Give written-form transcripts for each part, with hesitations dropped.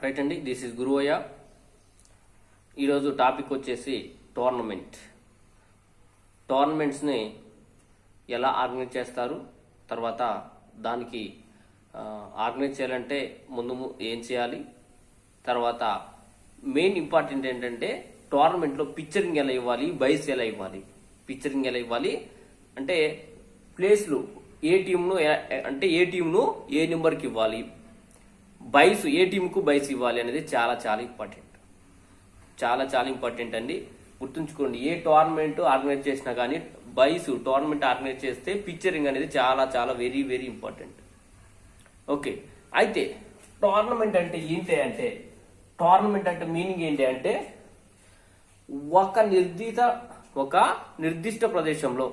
Right అండి, this is Guruvaiah. ఈరోజు topic వచ్చేసి టోర్నమెంట్స్ని ఎలా ఆర్గనైజ్ చేస్తారు, తర్వాత దానికి ఆర్గనైజ్ చేయాలంటే ముందు ఏం చేయాలి, తర్వాత మెయిన్ ఇంపార్టెంట్ ఏంటంటే టోర్నమెంట్లో పిక్చరింగ్ ఎలా ఇవ్వాలి, బైస్ ఎలా ఇవ్వాలి. పిక్చరింగ్ ఎలా ఇవ్వాలి అంటే ప్లేస్లు ఏ టీంను అంటే ఏ టీంను ఏ నెంబర్కి ఇవ్వాలి, బైస్ ఏ టీంకు బైస్ ఇవ్వాలి అనేది చాలా చాలా ఇంపార్టెంట్. చాలా ఇంపార్టెంట్ అండి. గుర్తుంచుకోండి, ఏ టోర్నమెంట్ ఆర్గనైజ్ చేసినా కానీ టోర్నమెంట్ ఆర్గనైజ్ చేస్తే పిక్చరింగ్ అనేది చాలా వెరీ వెరీ ఇంపార్టెంట్. ఓకే, అయితే టోర్నమెంట్ అంటే ఏంటి అంటే మీనింగ్ ఏంటి అంటే ఒక నిర్దిష్ట ప్రదేశంలో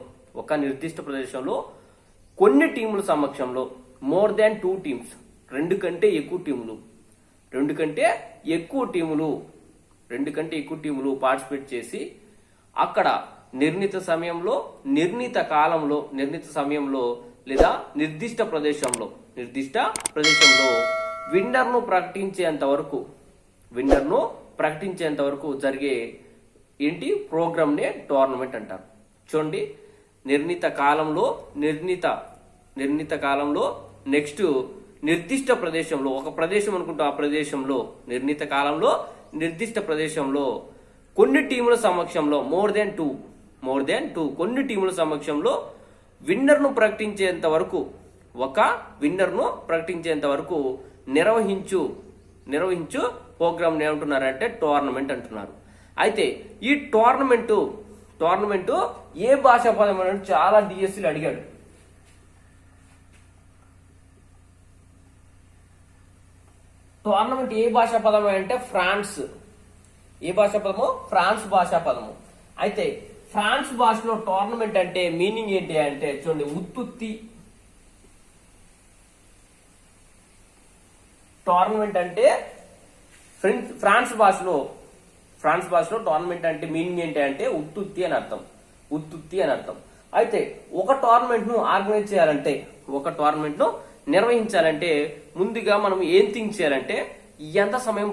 కొన్ని టీముల సమక్షంలో మోర్ దాన్ 2 టీమ్స్, రెండు కంటే ఎక్కువ టీములు పార్టిసిపేట్ చేసి అక్కడ నిర్ణీత సమయంలో లేదా నిర్దిష్ట ప్రదేశంలో విన్నర్ను ప్రకటించేంత వరకు జరిగే ప్రోగ్రామ్ నే టోర్నమెంట్ అంటారు. చూడండి, నిర్ణీత కాలంలో నెక్స్ట్ నిర్దిష్ట ప్రదేశంలో, ఒక ప్రదేశం అనుకుంటూ ఆ ప్రదేశంలో నిర్దిష్ట ప్రదేశంలో కొన్ని టీముల సమక్షంలో మోర్ దెన్ టూ కొన్ని టీముల సమక్షంలో విన్నర్ను ప్రకటించేంత వరకు నిర్వహించు ప్రోగ్రామ్ ఏమంటున్నారంటే టోర్నమెంట్ అంటున్నారు. అయితే ఈ టోర్నమెంట్ ఏ భాషా పదం అని చాలా డిఎస్సీలు అడిగాడు. టోర్నమెంట్ ఏ భాషా పదము అంటే ఫ్రాన్స్. ఏ భాషా పదము? ఫ్రాన్స్ భాషా పదము. అయితే ఫ్రాన్స్ భాషలో టోర్నమెంట్ అంటే మీనింగ్ ఏంటి అంటే చూడండి, ఉత్తుత్తి. టోర్నమెంట్ అంటే ఫ్రాన్స్ భాషలో టోర్నమెంట్ అంటే మీనింగ్ ఏంటి అంటే ఉత్తుత్తి అని అర్థం. అయితే ఒక టోర్నమెంట్ ను ఆర్గనైజ్ చేయాలంటే, ఒక టోర్నమెంట్ ను నిర్వహించాలంటే ముందుగా మనం ఏం థింక్ చేయాలంటే ఎంత సమయం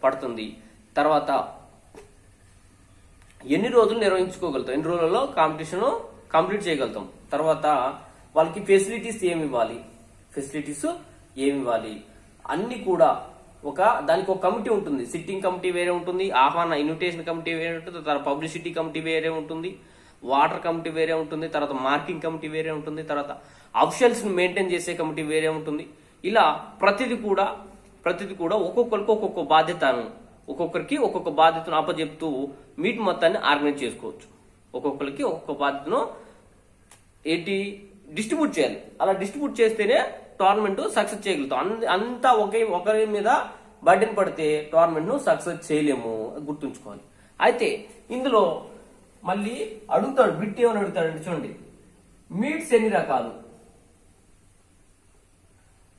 పడుతుంది, తర్వాత ఎన్ని రోజులు నిర్వహించుకోగలుగుతాం, ఎన్ని రోజులలో కాంపిటీషన్ కంప్లీట్ చేయగలుగుతాం, తర్వాత వాళ్ళకి ఫెసిలిటీస్ ఏమి ఇవ్వాలి అన్ని కూడా దానికి ఒక కమిటీ ఉంటుంది. సిట్టింగ్ కమిటీ వేరే ఉంటుంది, ఇన్విటేషన్ కమిటీ వేరే ఉంటుంది, తర్వాత పబ్లిసిటీ కమిటీ వేరే ఉంటుంది, వాటర్ కమిటీ వేరే ఉంటుంది, తర్వాత మార్కింగ్ కమిటీ వేరే ఉంటుంది, తర్వాత అఫిషియల్స్ ని మెయింటైన్ చేసే కమిటీ వేరే ఉంటుంది. ఇలా ప్రతిది కూడా ఒక్కొక్కరికి ఒక్కొక్క బాధ్యతను అప్పచెప్తూ మీట్ మొత్తాన్ని ఆర్గనైజ్ చేసుకోవచ్చు. ఒక్కొక్కరికి ఒక్కొక్క బాధ్యతను డిస్ట్రిబ్యూట్ చేయాలి. అలా డిస్ట్రిబ్యూట్ చేస్తేనే టోర్నమెంట్ సక్సెస్ చేయగలుగుతాం. అంతా ఒకరి మీద బర్డెన్ పడితే టోర్నమెంట్ ను సక్సెస్ చేయలేము, గుర్తుంచుకోవాలి. అయితే ఇందులో మళ్ళీ అడుగుతాడు, బిట్ ఏమని అడుగుతాడంటే చూడండి, మీట్స్ ఎన్ని రకాలు,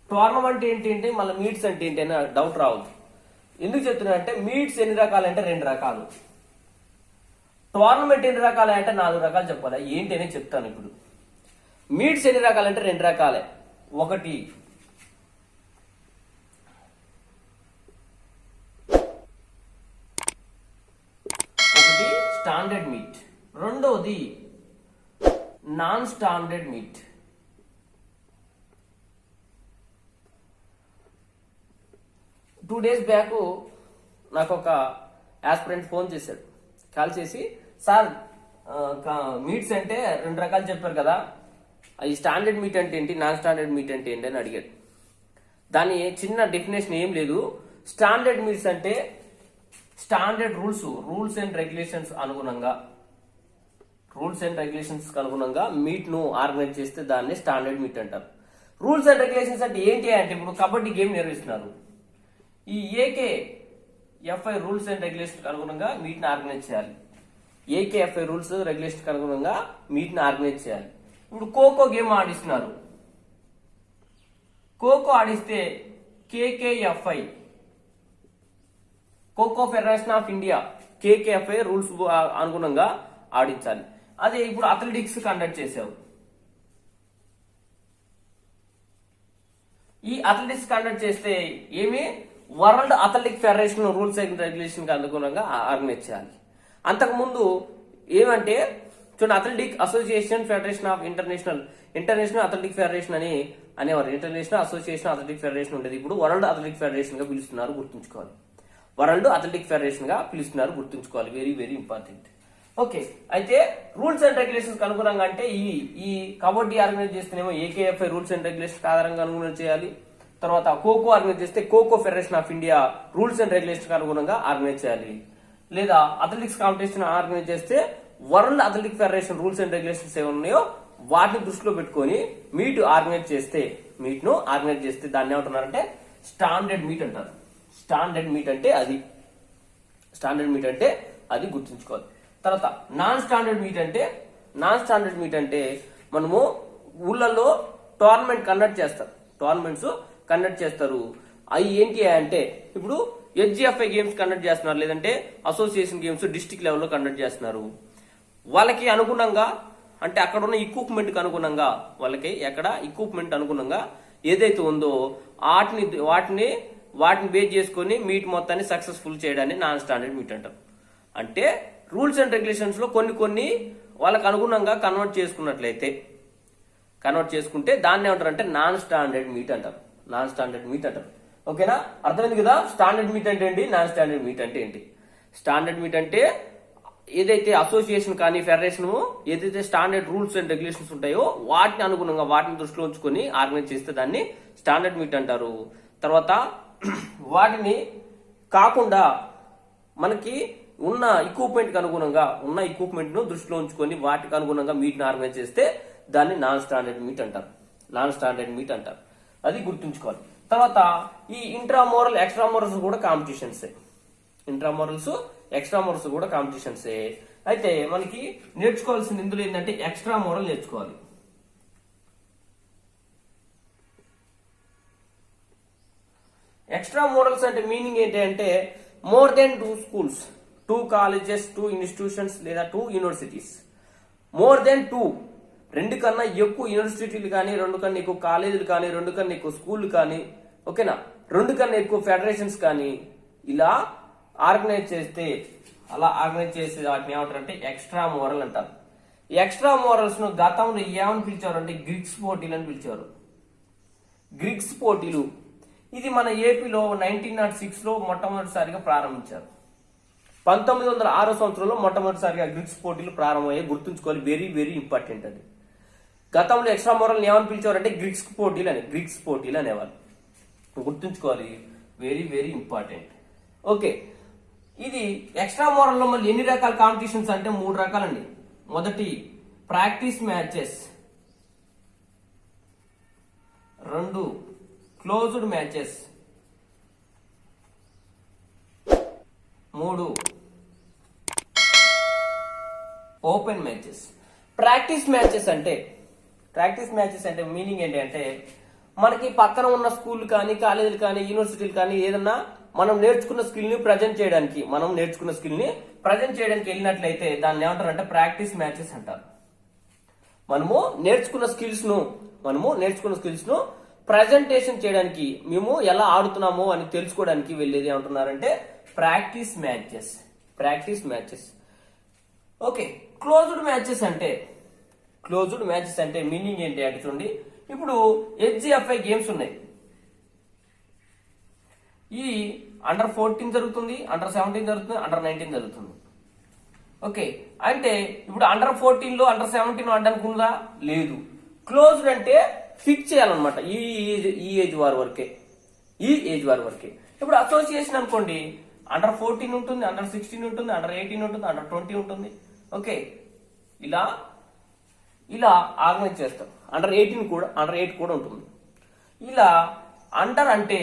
టోర్నమెంట్ ఏంటి మళ్ళీ మీట్స్ అంటే ఏంటి అని డౌట్ రావచ్చు. ఎందుకు చెప్తున్నా అంటే మీట్స్ ఎన్ని రకాలంటే 2 రకాలు, టోర్నమెంట్ ఎన్ని రకాలంటే 4 రకాలు చెప్పాలి. ఏంటి అనేది చెప్తాను ఇప్పుడు. మీట్స్ ఎన్ని రకాలంటే 2 రకాలే. ఒకటి స్టాండర్డ్ మీట్, రెండోది non standard meet. Two days back నాకు ఒక యాస్పిరెంట్ ఫోన్ చేశాడు. కాల్ చేసి, సార్ మీట్స్ అంటే 2 రకాలు చెప్పారు కదా, ఈ స్టాండర్డ్ మీట్ అంటే ఏంటి, నాన్ స్టాండర్డ్ మీట్ అంటే ఏంటి అని అడిగాడు. దాని చిన్న డెఫినేషన్ ఏం లేదు. స్టాండర్డ్ మీట్స్ అంటే స్టాండర్డ్ రూల్స్ అండ్ రెగ్యులేషన్స్ అనుగుణంగా మీట్ ను ఆర్గనైజ్ చేస్తే దాన్ని స్టాండర్డ్ మీట్ అంటారు. రూల్స్ అండ్ రెగ్యులేషన్స్ అంటే ఏంటి అంటే ఇప్పుడు కబడ్డీ గేమ్ నిర్వహిస్తున్నారు. ఈ ఏకేఎఫ్ఐ రూల్స్ అండ్ రెగ్యులేషన్ అనుగుణంగా మీట్ ని ఆర్గనైజ్ చేయాలి. ఏకేఎఫ్ఐ రూల్స్ రెగ్యులేషన్ అనుగుణంగా మీట్ ని ఆర్గనైజ్ చేయాలి. ఇప్పుడు ఖోఖో గేమ్ ఆడిస్తున్నారు. ఖోఖో ఆడిస్తే KKFI, kho kho federation of India, KKFI rules అనుగుణంగా ఆడించాలి. అదే ఇప్పుడు అథ్లెటిక్స్ కండక్ట్ చేసావు, ఈ అథ్లెటిక్స్ కండక్ట్ చేస్తే ఏమి world athletic federation rules and regulation కి అనుగుణంగా ఆర్గనైజ్ చేయాలి. అంతకుముందు ఏమంటే చూడండి, athletic association federation of international athletic federation అని అనేవారు. ఇంటర్నేషనల్ అసోసియేషన్ అథ్లెటిక్ ఫెడరేషన్ ఉండేది. ఇప్పుడు వరల్డ్ అథ్లెటిక్ ఫెడరేషన్ గా పిలుస్తున్నారు, గుర్తుంచుకోవాలి. వరల్డ్ అథ్లెటిక్ ఫెడరేషన్ గా పిలుస్తున్నారు, గుర్తుంచుకోవాలి. Very very important. ఓకే, అయితే రూల్స్ అండ్ రెగ్యులేషన్స్ అనుగుణంగా అంటే ఈ కబడ్డీ ఆర్గనైజ్ చేస్తేనేమో ఏకేఎఫ్ఐ రూల్స్ అండ్ రెగ్యులేషన్ ఆధారంగా అనుగుణంగా చేయాలి. తర్వాత ఖోఖో ఆర్గనైజ్ చేస్తే kho kho federation of India rules and regulation అనుగుణంగా ఆర్గనైజ్ చేయాలి. లేదా అథ్లెటిక్స్ కాంపిటీషన్ ఆర్గనైజ్ చేస్తే world athletic federation rules and regulations ఏమి ఉన్నాయో వాటిని దృష్టిలో పెట్టుకొని మీట్ ఆర్గనైజ్ చేస్తే దాన్ని ఏమంటున్నారంటే స్టాండర్డ్ మీట్ అంటారు. స్టాండర్డ్ మీట్ అంటే అది గుర్తుంచుకోవాలి. తర్వాత నాన్ స్టాండర్డ్ మీట్ అంటే మనము ఊళ్ళల్లో టోర్నమెంట్స్ కండక్ట్ చేస్తారు. అవి ఏంటి అంటే ఇప్పుడు హెచ్జిఎఫ్ఐ గేమ్స్ కండక్ట్ చేస్తున్నారు, లేదంటే అసోసియేషన్ గేమ్స్ డిస్ట్రిక్ట్ లెవెల్లో కండక్ట్ చేస్తున్నారు. వాళ్ళకి అనుగుణంగా అంటే అక్కడ ఉన్న ఎక్విప్మెంట్ అనుగుణంగా ఏదైతే ఉందో వాటిని బేస్ చేసుకుని మీట్ మొత్తాన్ని సక్సెస్ఫుల్ చేయడాన్ని నాన్ స్టాండర్డ్ మీట్ అంటారు. అంటే రూల్స్ అండ్ రెగ్యులేషన్స్ లో కొన్ని వాళ్ళకి అనుగుణంగా కన్వర్ట్ చేసుకుంటే దాన్ని ఏమంటారు అంటే నాన్ స్టాండర్డ్ మీట్ అంటారు. ఓకేనా, అర్థమైంది కదా? స్టాండర్డ్ మీట్ అంటే ఏంటి, నాన్ స్టాండర్డ్ మీట్ అంటే ఏంటి? స్టాండర్డ్ మీట్ అంటే ఏదైతే అసోసియేషన్ కానీ ఫెడరేషన్ ఏదైతే స్టాండర్డ్ రూల్స్ అండ్ రెగ్యులేషన్స్ ఉంటాయో వాటిని అనుగుణంగా వాటిని దృష్టిలో ఉంచుకొని ఆర్గనైజ్ చేస్తే దాన్ని స్టాండర్డ్ మీట్ అంటారు. తర్వాత వాటిని కాకుండా మనకి ఉన్న ఎక్విప్మెంట్ ను దృష్టిలో ఉంచుకొని వాటికి అనుగుణంగా మీట్ ని ఆర్గనైజ్ చేస్తే దాన్ని నాన్ స్టాండర్డ్ మీట్ అంటారు. అది గుర్తుంచుకోవాలి. తర్వాత ఈ ఇంట్రామోరల్ ఎక్స్ట్రామోరల్స్ కూడా కాంపిటీషన్సే. అయితే మనకి నేర్చుకోవాల్సింది ఇందులో ఏంటంటే ఎక్స్ట్రామోరల్ నేర్చుకోవాలి. ఎక్స్ట్రామోరల్స్ అంటే మీనింగ్ ఏంటి అంటే more than 2 schools, 2 colleges, 2 institutions లేదా 2 universities. మోర్ దెన్ 2, 2 కన్నా ఎక్కువ యూనివర్సిటీలు కానీ, 2 కన్నా ఎక్కువ కాలేజీలు కానీ, 2 కన్నా ఎక్కువ స్కూళ్ళు కానీ, ఓకేనా, 2 కన్నా ఎక్కువ ఫెడరేషన్స్ కానీ ఇలా ఆర్గనైజ్ చేస్తే వాటిని ఏమంటారంటే ఎక్స్ట్రా మోరల్ అంటారు. ఎక్స్ట్రా మోరల్స్ ను గతంలో ఏమని పిలిచారు అంటే గ్రిక్స్ పోటీలు అని పిలిచారు. గ్రిక్స్ పోటీలు ఇది మన ఏపీలో 1906 లో మొట్టమొదటిసారిగా ప్రారంభించారు. 1906 సంవత్సరంలో మొట్టమొదటిసారిగా గ్రిక్స్ పోటీలు ప్రారంభమయ్యాయి, గుర్తుంచుకోవాలి. Very very important. అది గతంలో ఎక్స్ట్రా మోరల్ ఏమని పిలిచేవారంటే గ్రిక్స్ పోటీలు అనేవాళ్ళు, గుర్తుంచుకోవాలి. Very very important. ఓకే, ఇది ఎక్స్ట్రా మోరల్ లో మళ్ళీ ఎన్ని రకాల కాంపిటీషన్స్ అంటే 3 రకాలండి. మొదటి practice matches, 2 closed matches, 3 open matches. Practice matches అంటే మీనింగ్ ఏంటి అంటే మనకి పక్కన ఉన్న స్కూల్ కానీ, కాలేజీలు కానీ, యూనివర్సిటీలు కానీ ఏదన్నా మనం నేర్చుకున్న స్కిల్ ని ప్రజెంట్ చేయడానికి వెళ్ళినట్లయితే దాన్ని ఏమంటారు అంటే ప్రాక్టీస్ మ్యాచెస్ అంటారు. మనము నేర్చుకున్న స్కిల్స్ ను ప్రజెంటేషన్ చేయడానికి, మేము ఎలా ఆడుతున్నామో అని తెలుసుకోవడానికి వెళ్ళేది ఏమంటున్నారంటే practice matches. Okay, closed matches అంటే మీనింగ్ ఏంటి అంటే చూడండి, ఇప్పుడు హెచ్జిఎఫ్ఐ గేమ్స్ ఉన్నాయి. ఈ అండర్ 14 జరుగుతుంది, అండర్ 17 జరుగుతుంది, అండర్ 19 జరుగుతుంది. ఓకే, అంటే ఇప్పుడు అండర్ 14 లో అండర్ 17 ఆడడానికి ఉందా? లేదు. క్లోజ్డ్ అంటే ఫిక్స్ చేయాలన్నమాట. ఈ ఏజ్ వారి వరకే. ఇప్పుడు అసోసియేషన్ అనుకోండి, అండర్ 14 ఉంటుంది, అండర్ 16 ఉంటుంది, అండర్ 18 ఉంటుంది, అండర్ 20 ఉంటుంది. ఓకే, ఇలా ఆర్గనైజ్ చేస్తాం. అండర్ 8 కూడా ఉంటుంది. ఇలా అండర్ అంటే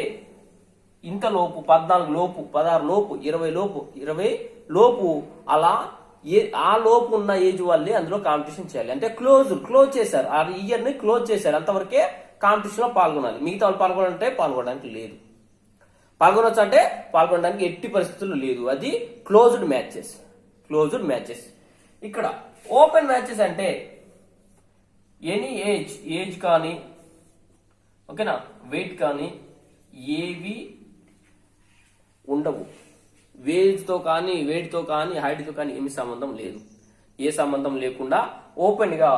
ఇంత లోపు, 14 లోపు, 16 లోపు, 20 లోపు అలా ఆ లోపు ఉన్న ఏజ్ వాళ్ళే అందులో కాంపిటీషన్ చేయాలి. అంటే క్లోజ్ చేశారు, ఆ ఇయర్ ని క్లోజ్ చేశారు, అంతవరకే కాంపిటీషన్ లో పాల్గొనాలి. మిగతా వాళ్ళు పాల్గొనడానికి లేదు. పాల్గొనొచ్చు అంటే పాల్గొనడానికి ఎట్టి పరిస్థితుల్లో లేదు. అది క్లోజ్డ్ మ్యాచెస్. ఇక్కడ ఓపెన్ మ్యాచెస్ అంటే ఎనీ ఏజ్ కానీ, ఓకేనా. వెయిట్ కానీ ఏవి ఉండవు. వెయిట్తో కానీ హైట్తో కానీ ఏమి సంబంధం లేదు. ఏ సంబంధం లేకుండా ఓపెన్ గా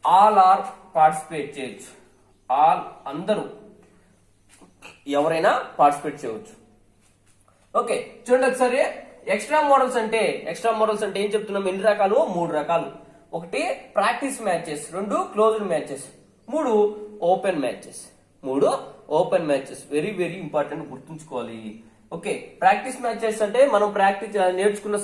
ఆల్ ఆర్ పార్టిసిపేట్ చేయొచ్చు. అందరూ ఎవరైనా పార్టిసిపేట్ చేయవచ్చు. ఓకే, చూడండి ఒకసారి. ఎక్స్ట్రా మోడల్స్ అంటే ఏం చెప్తున్నాం? ఎన్ని రకాలు? 3 రకాలు. 1 practice matches, 2 closed matches, 3 open matches. Very very important, గుర్తుంచుకోవాలి. ఓకే, ప్రాక్టీస్ మ్యాచెస్ అంటే మనం నేర్చుకున్న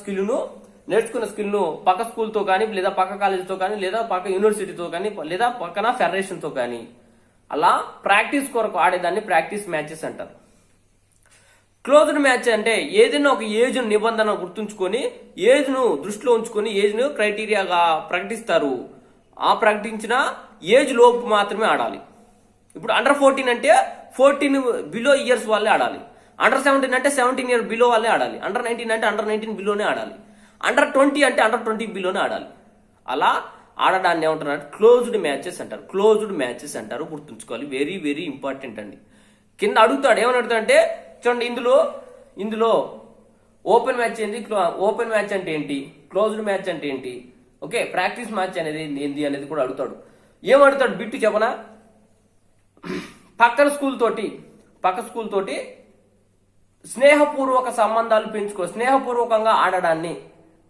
స్కిల్ ను పక్క స్కూల్ తో కానీ, లేదా పక్క కాలేజీతో కానీ, లేదా పక్క యూనివర్సిటీతో కానీ, లేదా పక్కన ఫెడరేషన్ తో కానీ అలా ప్రాక్టీస్ కొరకు ఆడేదాన్ని ప్రాక్టీస్ మ్యాచెస్ అంటారు. క్లోజ్డ్ మ్యాచ్ అంటే ఏదైనా ఒక ఏజ్ నిబంధన గుర్తుంచుకొని, ఏజ్ ను దృష్టిలో ఉంచుకొని, ఏజ్ ను క్రైటీరియాగా ప్రకటిస్తారు. ఆ ప్రకటించిన ఏజ్ లోపు మాత్రమే ఆడాలి. ఇప్పుడు అండర్ 14 అంటే 14 బిలో ఇయర్స్ వాళ్ళే ఆడాలి. అండర్ 17 అంటే 17 ఇయర్ బిలో వాళ్ళే ఆడాలి. అండర్ 19 అంటే అండర్ 19 బిలోనే ఆడాలి. అండర్ 20 అంటే అండర్ 20 బిలోనే ఆడాలి. అలా ఆడడాన్ని ఏమంటారు? క్లోజ్డ్ మ్యాచెస్ అంటారు. గుర్తుంచుకోవాలి, వెరీ వెరీ ఇంపార్టెంట్ అండి. కింద అడుగుతాడు, ఏమని అడుగుతాడు అంటే చూడండి, ఇందులో ఓపెన్ మ్యాచ్ ఏంటి, ఓపెన్ మ్యాచ్ అంటే ఏంటి, క్లోజ్డ్ మ్యాచ్ అంటే ఏంటి, ఓకే, ప్రాక్టీస్ మ్యాచ్ అనేది ఏంటి అనేది కూడా అడుగుతాడు. ఏమడుగుతాడు బిట్టు చెప్పనా? పక్క స్కూల్ తోటి స్నేహపూర్వక సంబంధాలు స్నేహపూర్వకంగా ఆడడాన్ని,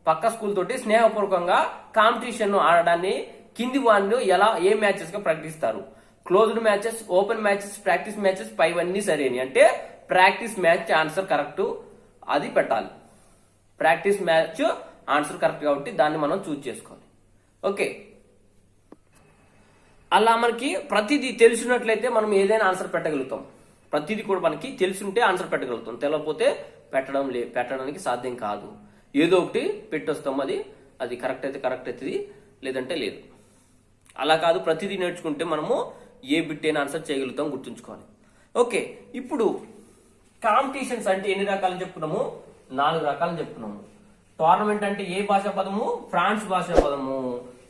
పక్క స్కూల్ తోటి స్నేహపూర్వకంగా కాంపిటీషన్ ఆడడాన్ని కింది వాళ్ళు ఏ మ్యాచెస్ గా ప్రకటిస్తారు? Closed matches, open matches, practice matches, పైవన్నీ సరేని అంటే ప్రాక్టీస్ మ్యాచ్ ఆన్సర్ కరెక్ట్, అది పెట్టాలి. ప్రాక్టీస్ మ్యాచ్ ఆన్సర్ కరెక్ట్ కాబట్టి దాన్ని మనం చూజ్ చేసుకోవాలి. ఓకే, అలా మనకి ప్రతిదీ తెలిసినట్లయితే మనం ఏదైనా ఆన్సర్ పెట్టగలుగుతాం. ప్రతిదీ కూడా మనకి తెలిసింటే ఆన్సర్ పెట్టగలుగుతాం, తెలియకపోతే పెట్టడానికి సాధ్యం కాదు. ఏదో ఒకటి పెట్టొస్తాం, అది కరెక్ట్ అయితే కరెక్ట్ అవుతుంది, లేదంటే లేదు. అలా కాదు, ప్రతిదీ నేర్చుకుంటే మనము ఏ బిట్ అయినా ఆన్సర్ చేయగలుగుతాం, గుర్తుంచుకోవాలి. ఓకే, ఇప్పుడు కాంపిటీషన్స్ అంటే ఎన్ని రకాలని చెప్పుకున్నాము? 4 రకాలని చెప్పుకున్నాము. టోర్నమెంట్ అంటే ఏ భాషా పదము? ఫ్రాన్స్ భాషా పదము.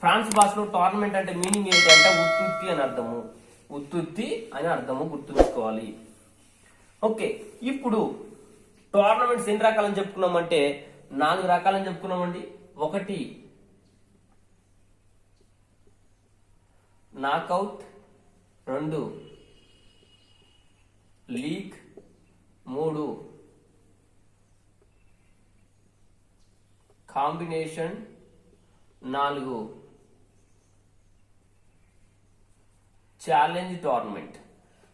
ఫ్రాన్స్ భాషలో టోర్నమెంట్ అంటే మీనింగ్ ఏంటంటే ఉత్తుత్తి అని అర్థము, గుర్తుంచుకోవాలి. ఓకే, ఇప్పుడు టోర్నమెంట్స్ ఎన్ని రకాలని చెప్పుకున్నామంటే 4 రకాలని చెప్పుకున్నామండి. 1 knockout, 2 league, 3 combination, 4 challenge tournament.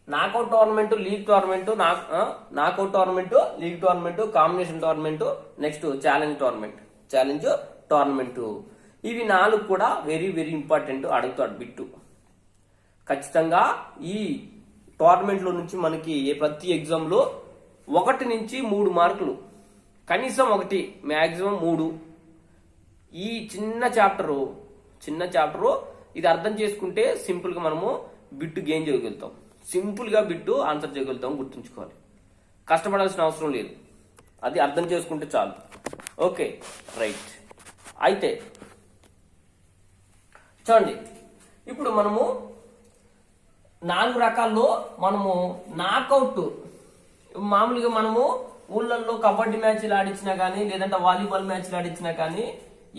Knockout tournament, league tournament, knockout tournament, league tournament, combination tournament, next challenge tournament. ఇవి 4 కూడా వెరీ వెరీ ఇంపార్టెంట్, అడుగుతాడు బిట్టు. ఖచ్చితంగా ఈ టోర్నమెంట్ లో నుంచి మనకి ప్రతి ఎగ్జామ్ లో 1 నుంచి 3 మార్కులు, కనీసం 1, మాక్సిమం 3. ఈ చిన్న చాప్టరు ఇది అర్థం చేసుకుంటే సింపుల్ గా మనము బిట్టు గెయిన్ చేయగలుగుతాం, సింపుల్ గా బిట్టు ఆన్సర్ చేయగలుగుతాం, గుర్తుంచుకోవాలి. కష్టపడాల్సిన అవసరం లేదు, అది అర్థం చేసుకుంటే చాలు. Okay, right. అయితే చూడండి, ఇప్పుడు మనము 4 రకాల్లో మనము నాకౌట్, మామూలుగా మనము ఊళ్ళల్లో కబడ్డీ మ్యాచ్లు ఆడించినా కానీ, లేదంటే వాలీబాల్ మ్యాచ్లు ఆడించినా కానీ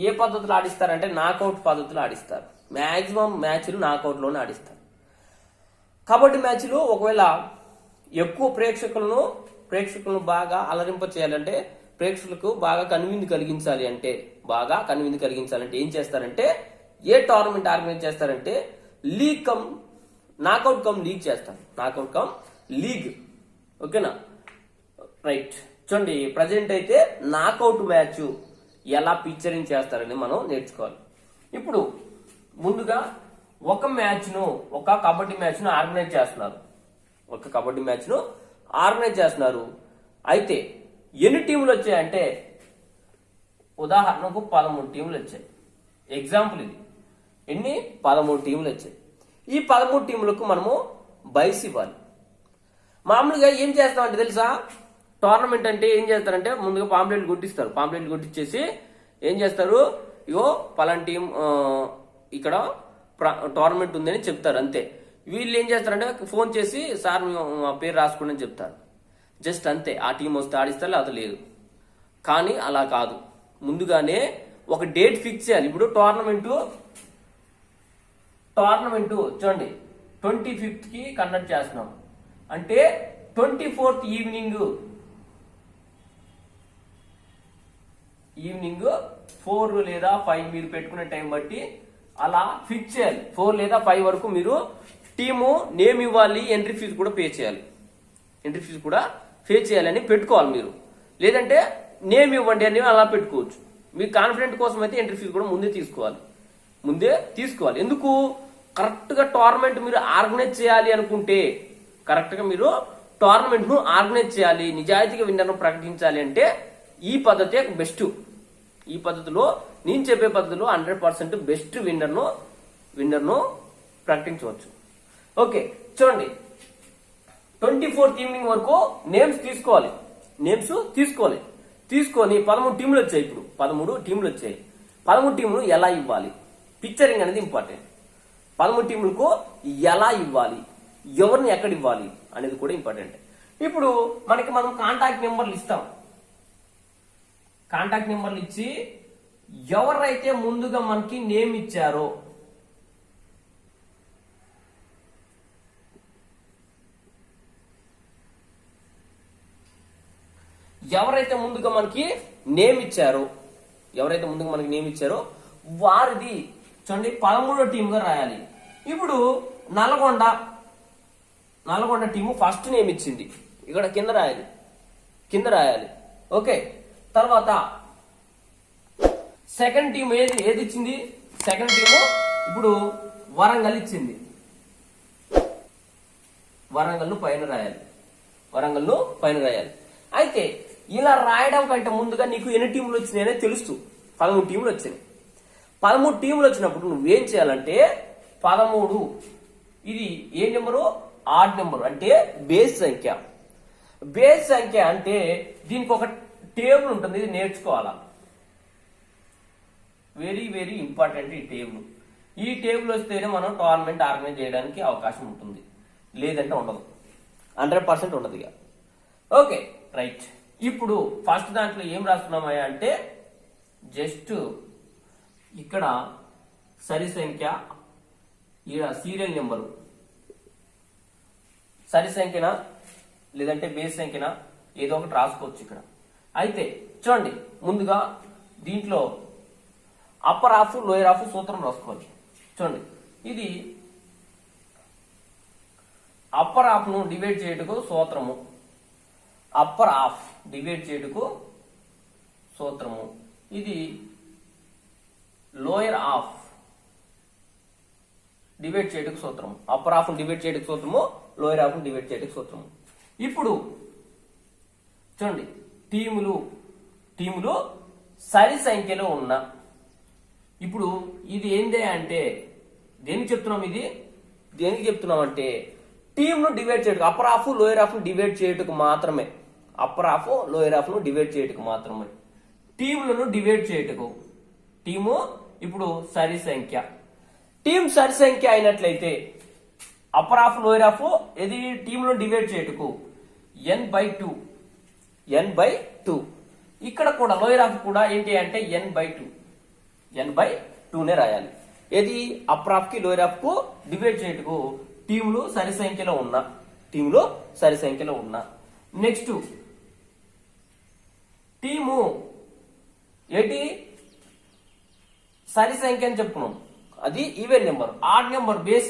ఏ పద్ధతిలో ఆడిస్తారంటే నాకౌట్ పద్ధతిలో ఆడిస్తారు. మాక్సిమం మ్యాచ్లు నాకౌట్ లోనే ఆడిస్తారు. కబడ్డీ మ్యాచ్లు ఒకవేళ ఎక్కువ ప్రేక్షకులను బాగా అలరింప చేయాలంటే, ప్రేక్షకులకు బాగా కనువిందు కలిగించాలి అంటే ఏం చేస్తారంటే, ఏ టోర్నమెంట్ ఆర్గనైజ్ చేస్తారంటే నాకౌట్ కమ్ లీగ్. ఓకేనా, రైట్. చూడండి, ప్రజెంట్ అయితే నాకౌట్ మ్యాచ్ ఎలా పిక్చరింగ్ చేస్తారని మనం నేర్చుకోవాలి. ఇప్పుడు ముందుగా ఒక కబడ్డీ మ్యాచ్ ను ఆర్గనైజ్ చేస్తున్నారు. అయితే ఎన్ని టీములు వచ్చాయంటే, ఉదాహరణకు 13 టీములు వచ్చాయి. ఎగ్జాంపుల్ ఇది. 13 టీములు వచ్చాయి. ఈ 13 టీములకు మనము బైస్ ఇవ్వాలి. మామూలుగా ఏం చేస్తామంటే తెలుసా, టోర్నమెంట్ అంటే ఏం చేస్తారంటే ముందుగా పాంప్లెట్లు కొట్టించేసి ఏం చేస్తారు, ఇగో పలానా టీం ఇక్కడ టోర్నమెంట్ ఉందని చెప్తారు, అంతే. వీళ్ళు ఏం చేస్తారంటే ఫోన్ చేసి సార్ మా పేరు రాసుకోండి అని చెప్తారు. జస్ట్ అంతే, ఆ టీం వస్తే ఆడిస్తారు, అది లేదు. కానీ అలా కాదు, ముందుగానే ఒక డేట్ ఫిక్స్ చేయాలి. ఇప్పుడు టోర్నమెంట్ చూడండి 25th కండక్ట్ చేస్తున్నాం అంటే 24th ఈవినింగ్ 4 లేదా 5 మీరు పెట్టుకునే టైం బట్టి అలా ఫిక్స్ చేయాలి. 4 లేదా 5 వరకు మీరు టీము నేమ్ ఇవ్వాలి, ఎంట్రీ ఫీజు కూడా పే చేయాలని పెట్టుకోవాలి మీరు. లేదంటే నేమ్ ఇవ్వండి అని అలా పెట్టుకోవచ్చు. మీ కాన్ఫిడెంట్ కోసం అయితే ఎంట్రీ ఫీజు కూడా ముందే తీసుకోవాలి. ఎందుకు? కరెక్ట్గా టోర్నమెంట్ మీరు ఆర్గనైజ్ చేయాలి అనుకుంటే, కరెక్ట్గా మీరు టోర్నమెంట్ను ఆర్గనైజ్ చేయాలి, నిజాయితీగా విన్నర్ను ప్రకటించాలి అంటే ఈ పద్ధతే బెస్ట్. ఈ పద్ధతిలో నేను చెప్పే పద్ధతిలో 100% బెస్ట్ విన్నర్ను ప్రకటించవచ్చు. ఓకే చూడండి, 24th ఈవినింగ్ వరకు నేమ్స్ తీసుకోవాలి. తీసుకొని 13 టీంలు వచ్చాయి. ఇప్పుడు 13 టీంలు వచ్చాయి. 13 టీంలు ఎలా ఇవ్వాలి? పిక్చరింగ్ అనేది ఇంపార్టెంట్. 13 టీంలకు ఎలా ఇవ్వాలి, ఎవరిని ఎక్కడ ఇవ్వాలి అనేది కూడా ఇంపార్టెంట్. ఇప్పుడు మనం కాంటాక్ట్ నెంబర్లు ఇస్తాం. కాంటాక్ట్ నెంబర్లు ఇచ్చి ఎవరైతే ముందుగా మనకి నేమ్ ఇచ్చారో ఎవరైతే ముందుగా మనకి నేమ్ ఇచ్చారో వారిది చూడండి 13వ టీంగా రాయాలి. ఇప్పుడు నల్గొండ టీము ఫస్ట్ నేమ్ ఇచ్చింది, ఇక్కడ కింద రాయాలి. ఓకే, తర్వాత సెకండ్ టీం ఏది ఇచ్చింది? సెకండ్ టీము ఇప్పుడు వరంగల్ ఇచ్చింది, వరంగల్ను పైన రాయాలి. అయితే ఇలా రాయడం కంటే ముందుగా నీకు ఎన్ని టీంలు వచ్చినాయనే తెలుసు. 13 టీంలు వచ్చినాయి. 13 టీంలు వచ్చినప్పుడు నువ్వేం చేయాలంటే 13 ఇది ఏ నెంబరు? ఆడ్ నెంబరు, అంటే బేస్ సంఖ్య అంటే దీనికి ఒక టేబుల్ ఉంటుంది, ఇది నేర్చుకోవాలా. వెరీ వెరీ ఇంపార్టెంట్ ఈ టేబుల్ వస్తేనే మనం టోర్నమెంట్ ఆర్గనైజ్ చేయడానికి అవకాశం ఉంటుంది, లేదంటే ఉండదు, 100% ఉండదు ఇక. ఓకే రైట్, ఇప్పుడు ఫస్ట్ దాంట్లో ఏం రాస్తున్నామయ్యా అంటే జస్ట్ ఇక్కడ సరి సంఖ్య, సీరియల్ నెంబరు, సరి సంఖ్యనా లేదంటే బేస్ సంఖ్యనా ఏదో ఒకటి రాసుకోవచ్చు ఇక్కడ. అయితే చూడండి, ముందుగా దీంట్లో అప్పర్ హాఫ్ లోయర్ హాఫ్ సూత్రం రాసుకోవాలి. చూడండి, ఇది అప్పర్ హాఫ్ ను డివైడ్ చేయటకు సూత్రము, అప్పర్ హాఫ్ డివైడ్ చేయటకు సూత్రము. ఇది లోయర్ హాఫ్ డివైడ్ చేయటకు సూత్రము. అప్పర్ హాఫ్ డివైడ్ చేయటకు సూత్రము, లోయర్ హాఫ్ డివైడ్ చేయటకు సూత్రము. ఇప్పుడు చూడండి, టీములు సరి సంఖ్యలో ఉన్న, ఇప్పుడు ఇది ఏందే అంటే దేనికి చెప్తున్నాం అంటే టీంను డివైడ్ చేయటకు, upper half lower half divide చేయటకు మాత్రమే. టీములను డివైడ్ చేయటకు, టీము ఇప్పుడు సరి సంఖ్య, టీం సరి సంఖ్య అయినట్లయితే అప్పర్ హాఫ్ లోయర్ హాఫ్ ఇది టీంలను డివైడ్ చేయటకు n/2. ఇక్కడ కూడా లోయర్ హాఫ్ కూడా ఏంటి అంటే n/2నే రాయాలి. ఏది అప్పర్ హాఫ్ కి లోయర్ హాఫ్ కు డివైడ్ చేయటకు టీములు సరి సంఖ్యలో ఉన్న. నెక్స్ట్ టీము ఏంటి సరి సంఖ్య అని చెప్పుకున్నాం, అది even number. Odd number base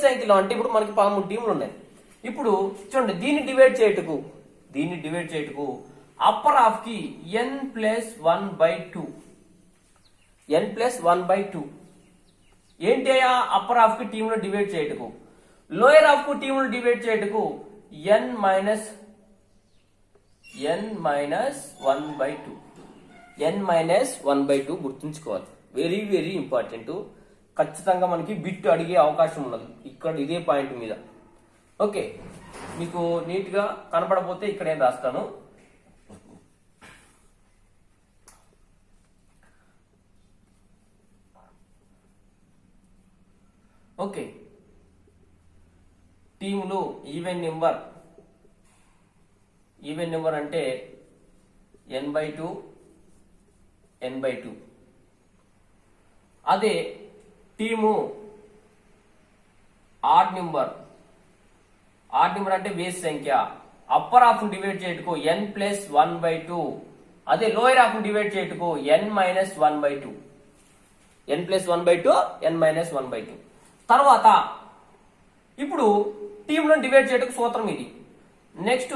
సంఖ్యలో అంటే ఇప్పుడు మనకి 13 టీములు ఉన్నాయి. ఇప్పుడు చూడండి, దీన్ని డివైడ్ చేయటకు అప్పర్ హాఫ్ కి n+1/2. ఏంటి అయ్యా? అప్పర్ హాఫ్ కి టీంను డివైడ్ చేయటకు, లోయర్ హాఫ్ కు టీంను డివైడ్ చేయటకు n-1/2 గుర్తుంచుకోవాలి. Very very important. ఖచ్చితంగా మనకి బిట్ అడిగే అవకాశం ఉన్నది ఇక్కడ ఇదే పాయింట్ మీద. ఓకే, మీకు నీట్ గా కనపడపోతే ఇక్కడ ఏం రాస్తాను. ఓకే, టీములు ఈవెన్ నెంబర్ అంటే n/2 n/2. అదే టీము ఆడ్ నెంబర్ అంటే బేస్ సంఖ్య, అప్పర్ హాఫ్ డివైడ్ చేయటకు n+1/2, అదే లోయర్ హాఫ్ డివైడ్ చేయటకు n-1/2, n+1/2 n-1/2. తర్వాత ఇప్పుడు టీంలను డివైడ్ చేయటకు సూత్రం ఇది. నెక్స్ట్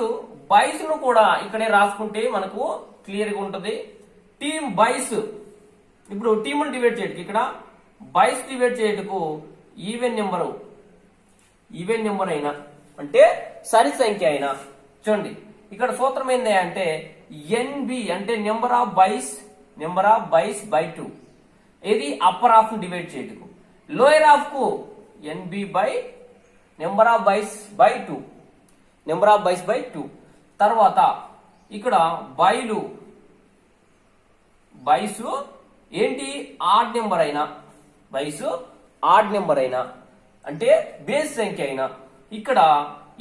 బైస్ ను కూడా ఇక్కడే రాసుకుంటే మనకు క్లియర్ గా ఉంటుంది. టీమ్ బైస్, ఇప్పుడు టీమును డివైడ్ చేయటకు ఇక్కడ బైస్ డివైడ్ చేయటకు ఈవెన్ నెంబర్ అయినా అంటే సరి సంఖ్య అయినా, చూడండి ఇక్కడ సూత్రం ఏంది అంటే ఎన్బి అంటే నెంబర్ ఆఫ్ బైస్ బై 2. ఇది అప్పర్ హాఫ్ డివైడ్ చేయటకు, లోయర్ హాఫ్ కు NB by number of buys by 2. తర్వాత ఇక్కడ బైస్ ఏంటి ఆడ్ నెంబర్ అయినా అంటే బేస్ సంఖ్య అయినా, ఇక్కడ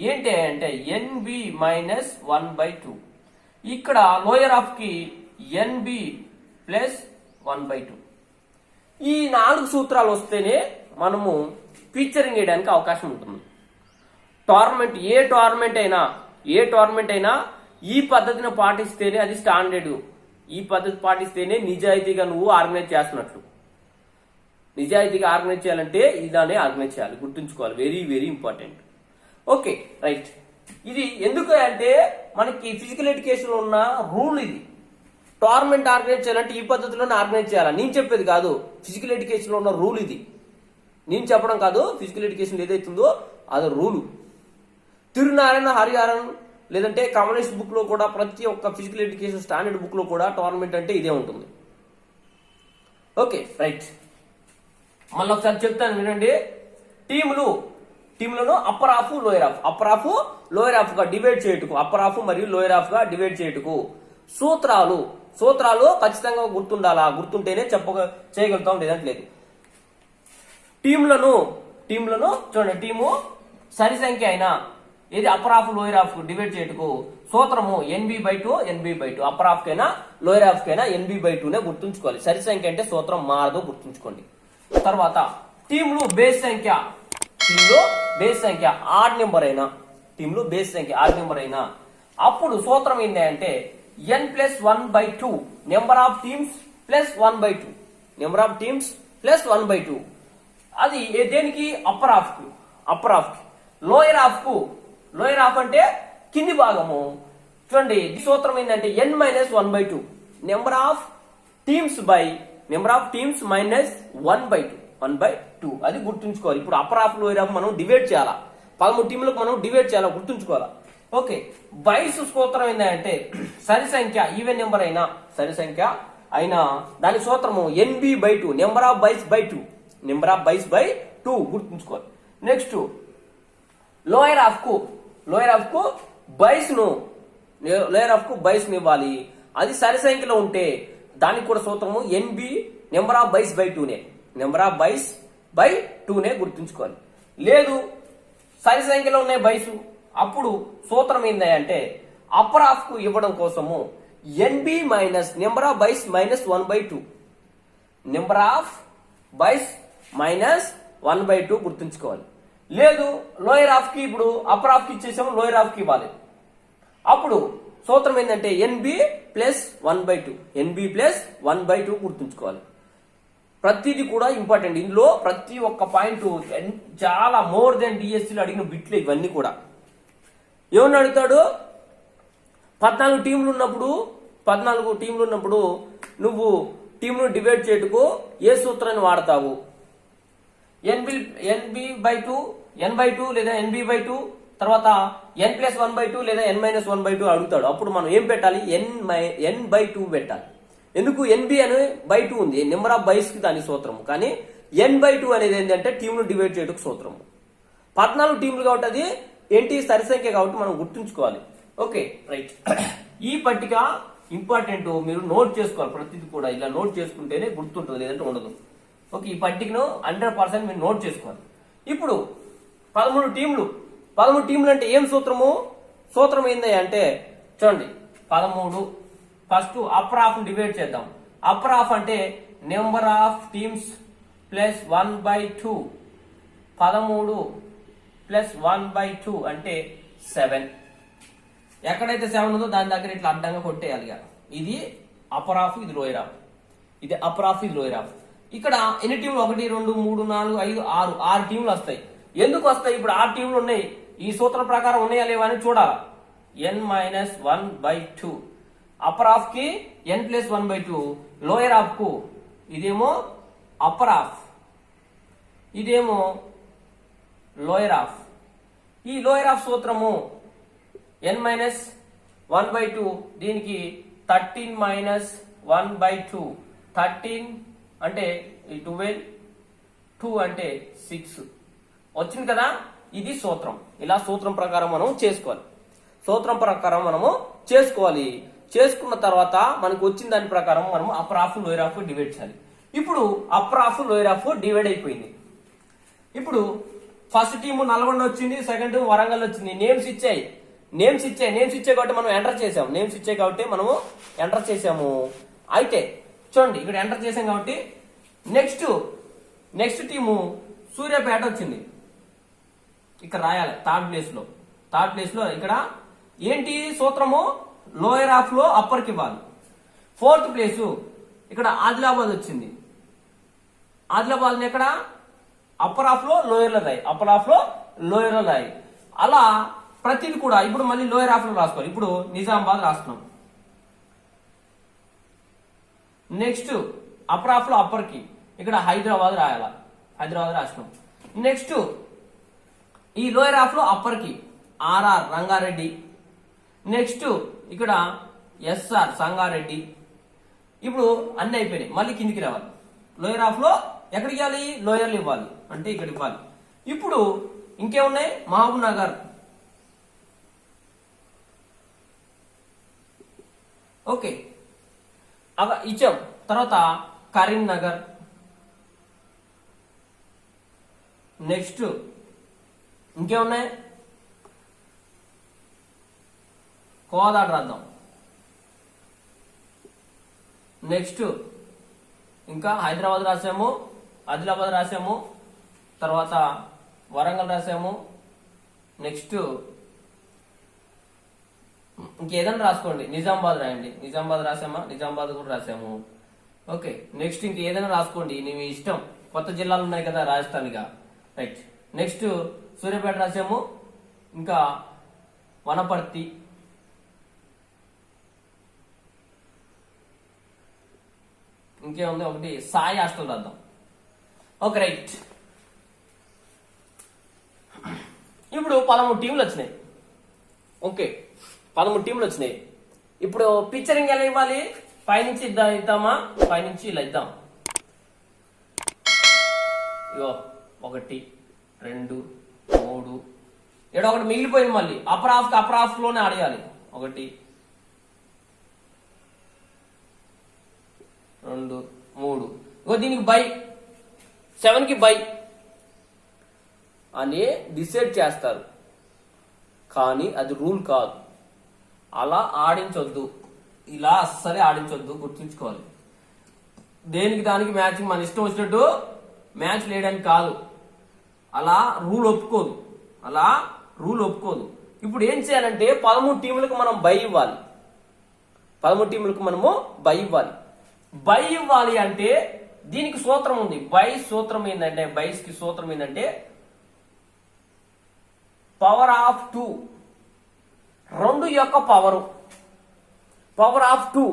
ఏంటి అంటే ఎన్బి -1/2. ఇక్కడ లోయర్ హాఫ్ కి ఎన్బి +1/2. ఈ 4 సూత్రాలు వస్తేనే మనము పిక్చరింగ్ వేయడానికి అవకాశం ఉంటుంది. ఏ టోర్నమెంట్ అయినా ఈ పద్ధతిని పాటిస్తేనే అది స్టాండర్డ్. ఈ పద్ధతి పాటిస్తేనే నిజాయితీగా నువ్వు ఆర్గనైజ్ చేస్తున్నట్లు. నిజాయితీగా ఆర్గనైజ్ చేయాలంటే ఇలానే ఆర్గనైజ్ చేయాలి, గుర్తుంచుకోవాలి. Very very important. Okay right. ఇది ఎందుకు అంటే మనకి ఫిజికల్ ఎడ్యుకేషన్ లో ఉన్న రూల్ ఇది. టోర్నమెంట్ ఆర్గనైజ్ చేయాలంటే ఈ పద్ధతిలోనే ఆర్గనైజ్ చేయాలి. నేను చెప్పేది కాదు, ఫిజికల్ ఎడ్యుకేషన్ లో ఉన్న రూల్ ఇది. నేను చెప్పడం కాదు, ఫిజికల్ ఎడ్యుకేషన్ ఏదైతుందో అది రూలు. తిరునారాయణ హరిహరన్ లేదంటే కమ్యూనిస్ట్ బుక్ లో కూడా ప్రతి ఒక్క ఫిజికల్ ఎడ్యుకేషన్ స్టాండర్డ్ బుక్ లో కూడా టోర్నమెంట్ అంటే ఇదే ఉంటుంది. Okay right. మళ్ళీ ఒకసారి చెప్తాను వినండి. టీములను అప్పర్ హాఫ్ లోయర్ హాఫ్ గా డివైడ్ చేయటకు, అప్పర్ హాఫ్ మరియు లోయర్ హాఫ్ గా డివైడ్ చేయటకు సూత్రాలు ఖచ్చితంగా గుర్తుండాలా. గుర్తుంటేనే చేయగలుగుతాం, లేదంటే లేదు. టీములను చూడండి, టీము సరి సంఖ్య అయినా ఇది upper half lower half divide చేయటకు సూత్రము NB/2 అప్పర్ హాఫ్ కైనా లోయర్ హాఫ్ కైనా NB/2 నే గుర్తుంచుకోవాలి. సరి సంఖ్య అంటే సూత్రం మారదు, గుర్తుంచుకోండి. తర్వాత టీంలు బేస్ సంఖ్య ఆడ్ నెంబర్ అయినా అప్పుడు సూత్రం ఏంటి అంటే n+1/2 నెంబర్ ఆఫ్ టీమ్స్ +1/2 అది దేనికి అప్పర్ హాఫ్ కి. లోయర్ హాఫ్ అంటే కింది భాగము. చూడండి సూత్రం ఏంటంటే n-1/2 నెంబర్ ఆఫ్ టీమ్స్ -1/2 అది గుర్తుంచుకోవాలి. ఇప్పుడు అప్పర్ హాఫ్ లోయర్ హాఫ్ మనం డివైడ్ చేయాలా, 13 టీములకు మనం డివైడ్ చేయాలా, గుర్తుంచుకోవాలా. ఓకే, బైస్ సూత్రం ఏంటంటే సరి సంఖ్య ఈవెన్ నెంబర్ అయినా దాని సూత్రము NB/2 number of buys by 2 గుర్తుంచుకోవాలి. నెక్స్ట్ లోయర్ హాఫ్ కు బైస్ ను ఇవ్వాలి. అది సరి సంఖ్యలో ఉంటే దానికి కూడా సూత్రము NB number of buys by 2 గుర్తుంచుకోవాలి. లేదు సరి సంఖ్యలో ఉన్నాయి బైస్, అప్పుడు సూత్రం ఏంది అంటే అప్పర్ హాఫ్ కు ఇవ్వడం కోసము NB నెంబర్ ఆఫ్ బైస్ -1/2 నెంబర్ ఆఫ్ బైస్ -1/2 గుర్తుంచుకోవాలి. లేదు లోయర్ హాఫ్ కి ఇప్పుడు అప్పర్ హాఫ్ కి ఇచ్చేసాము, లోయర్ హాఫ్ కి ఇవ్వాలి. అప్పుడు సూత్రం ఏంటంటే NB+1/2 గుర్తుంచుకోవాలి. ప్రతిది కూడా ఇంపార్టెంట్. ఇందులో ప్రతి ఒక్క పాయింట్ చాలా మోర్ దెన్ డిఎస్సీలో అడిగిన బిట్లు ఇవన్నీ కూడా. ఏమన్నా అడుగుతాడు, 14 టీంలు ఉన్నప్పుడు నువ్వు టీంను డివైడ్ చేయటకు ఏ సూత్రాన్ని వాడతావు? n/2 లేదా NB/2, తర్వాత n+1/2 లేదా n-1/2 అడుగుతాడు. అప్పుడు మనం ఏం పెట్టాలి? n/2 పెట్టాలి. ఎందుకు? NB అని /2 ఉంది, నెంబర్ ఆఫ్ బైస్ కి దాని సూత్రము. కానీ n/2 అనేది ఏంటంటే టీంను డివైడ్ చేయటకు సూత్రము. 14 టీంలు కాబట్టి అది ఏంటి సరి సంఖ్య కాబట్టి మనం గుర్తుంచుకోవాలి. Okay right. ఈ పట్టిక ఇంపార్టెంట్, మీరు నోట్ చేసుకోవాలి. ప్రతిది కూడా ఇలా నోట్ చేసుకుంటేనే గుర్తుంటుంది, లేదంటే ఉండదు. ఓకే, ఈ పట్టికను 100% మీరు నోట్ చేసుకోవాలి. ఇప్పుడు 13 టీంలు అంటే ఏం సూత్రం ఏంది అంటే చూడండి 13 ఫస్ట్ అప్పర్ హాఫ్ డివైడ్ చేద్దాం. అప్పర్ హాఫ్ అంటే number of teams plus 1/2. 13 plus 1/2 అంటే 7. ఎక్కడైతే 7 ఉందో దాని దగ్గర ఇట్లా అడ్డంగా కొట్టేయాలి. ఇది అప్పర్ హాఫ్, ఇది లోయర్ హాఫ్. ఇది అప్పర్ హాఫ్, ఇది లోయర్ హాఫ్. ఇక్కడ ఎన్ని టీంలు 1 2 3 4 5 6 టీంలు వస్తాయి. ఎందుకు వస్తాయి? ఇప్పుడు 6 టీంలు ఉన్నాయి. ఈ సూత్రం ప్రకారం ఉన్నాయా లేవా అని చూడాలి. n-1/2 అప్పర్ హాఫ్ కి n+1/2, లోయర్ హాఫ్ కు ఇదేమో అప్పర్ హాఫ్, ఇదేమో లోయర్ హాఫ్. ఈ లోయర్ హాఫ్ సూత్రము n-1/2, దీనికి 13-1/2. 13 అంటే 12, 2 అంటే 6 వచ్చింది కదా. ఇది సూత్రం. ఇలా సూత్రం ప్రకారం మనం చేసుకోవాలి. చేసుకున్న తర్వాత మనకు వచ్చిన దాని ప్రకారం మనం upper half lower half divide చేయాలి. ఇప్పుడు upper half lower half divide అయిపోయింది. ఇప్పుడు ఫస్ట్ టీమ్ నల్గొండ వచ్చింది, సెకండ్ వరంగల్ వచ్చింది. నేమ్స్ ఇచ్చాయి కాబట్టి మనం ఎంటర్ చేసాము. అయితే చూడండి ఇక్కడ ఎంటర్ చేసాం కాబట్టి నెక్స్ట్ టీము సూర్యాపేట వచ్చింది. ఇక్కడ రాయాలి థర్డ్ ప్లేస్ లో ఇక్కడ ఏంటి సూత్రము? లోయర్ హాఫ్ లో అప్పర్ కి ఇవ్వాలి. ఫోర్త్ ప్లేస్ ఇక్కడ ఆదిలాబాద్ వచ్చింది. ఆదిలాబాద్ ఎక్కడ? అప్పర్ హాఫ్ లో లోయర్ లో రాయి. అలా ప్రతిది కూడా ఇప్పుడు మళ్ళీ లోయర్ హాఫ్ లో రాసుకోవాలి. ఇప్పుడు నిజామాబాద్ రాస్తున్నాం. నెక్స్ట్ అప్పర్ హాఫ్ లో అప్పర్ కి ఇక్కడ హైదరాబాద్ రాసినాం. నెక్స్ట్ ఈ లోయర్ హాఫ్ లో అప్పర్ కి ఆర్ఆర్ రంగారెడ్డి. నెక్స్ట్ ఇక్కడ ఎస్ఆర్ సంగారెడ్డి. ఇప్పుడు అన్ని అయిపోయినాయి. మళ్ళీ కిందికి రావాలి. లోయర్ హాఫ్ లో ఎక్కడికి ఇవ్వాలి? లోయర్లు ఇవ్వాలి అంటే ఇక్కడ ఇవ్వాలి. ఇప్పుడు ఇంకేమున్నాయి? మహబూబ్ నగర్. ఓకే ఇచ్చాం. తర్వాత కరీంనగర్. నెక్స్ట్ ఇంకేమున్నాయి? కోదాడ రాద్దాం. నెక్స్ట్ ఇంకా హైదరాబాద్ రాసాము, ఆదిలాబాద్ రాసాము, తర్వాత వరంగల్ రాసాము. నెక్స్ట్ ఇంకేదైనా రాసుకోండి. నిజామాబాద్ రాయండి. నిజామాబాద్ రాసామా? నిజామాబాద్ కూడా రాసాము. ఓకే నెక్స్ట్ ఇంకేదైనా రాసుకోండి, మీ ఇష్టం. కొత్త జిల్లాలు ఉన్నాయి కదా రాజస్థాన్గా. రైట్. నెక్స్ట్ సూర్యాపేట రాసాము, ఇంకా వనపర్తి, ఇంకేముంది? ఒకటి సాయి హాస్టల్ రాద్దాం. Okay right. ఇప్పుడు 13 టీంలు వచ్చినాయి. ఓకే 13 టీంలు వచ్చినాయి. ఇప్పుడు పిక్చరింగ్ ఎలా ఇవ్వాలి? పైనుంచి ఇద్దామా? పైనుంచి ఇలా ఇద్దాం. ఇగో 1 2 3 ఇక్కడ ఒకటి మిగిలిపోయింది. మళ్ళీ అప్పర్ హాఫ్ లోనే ఆడేయాలి. 1 2 3 ఇగో దీనికి బై 7 కి బై అని డిసైడ్ చేస్తారు. కానీ అది రూల్ కాదు. అలా ఆడించొద్దు. ఇలా అస్సలే ఆడించొద్దు. గుర్తుంచుకోవాలి. దేనికి దానికి మ్యాచింగ్ మన ఇష్టం వచ్చినట్టు మ్యాచ్ లేయడానికి కాదు. అలా రూల్ ఒప్పుకోదు. ఇప్పుడు ఏం చేయాలంటే 13 టీములకు మనం బై ఇవ్వాలి. బై ఇవ్వాలి అంటే దీనికి సూత్రం ఉంది. బైస్ కి సూత్రం ఏంటంటే పవర్ ఆఫ్ 2, 2 యొక్క పవర్ ఆఫ్ 2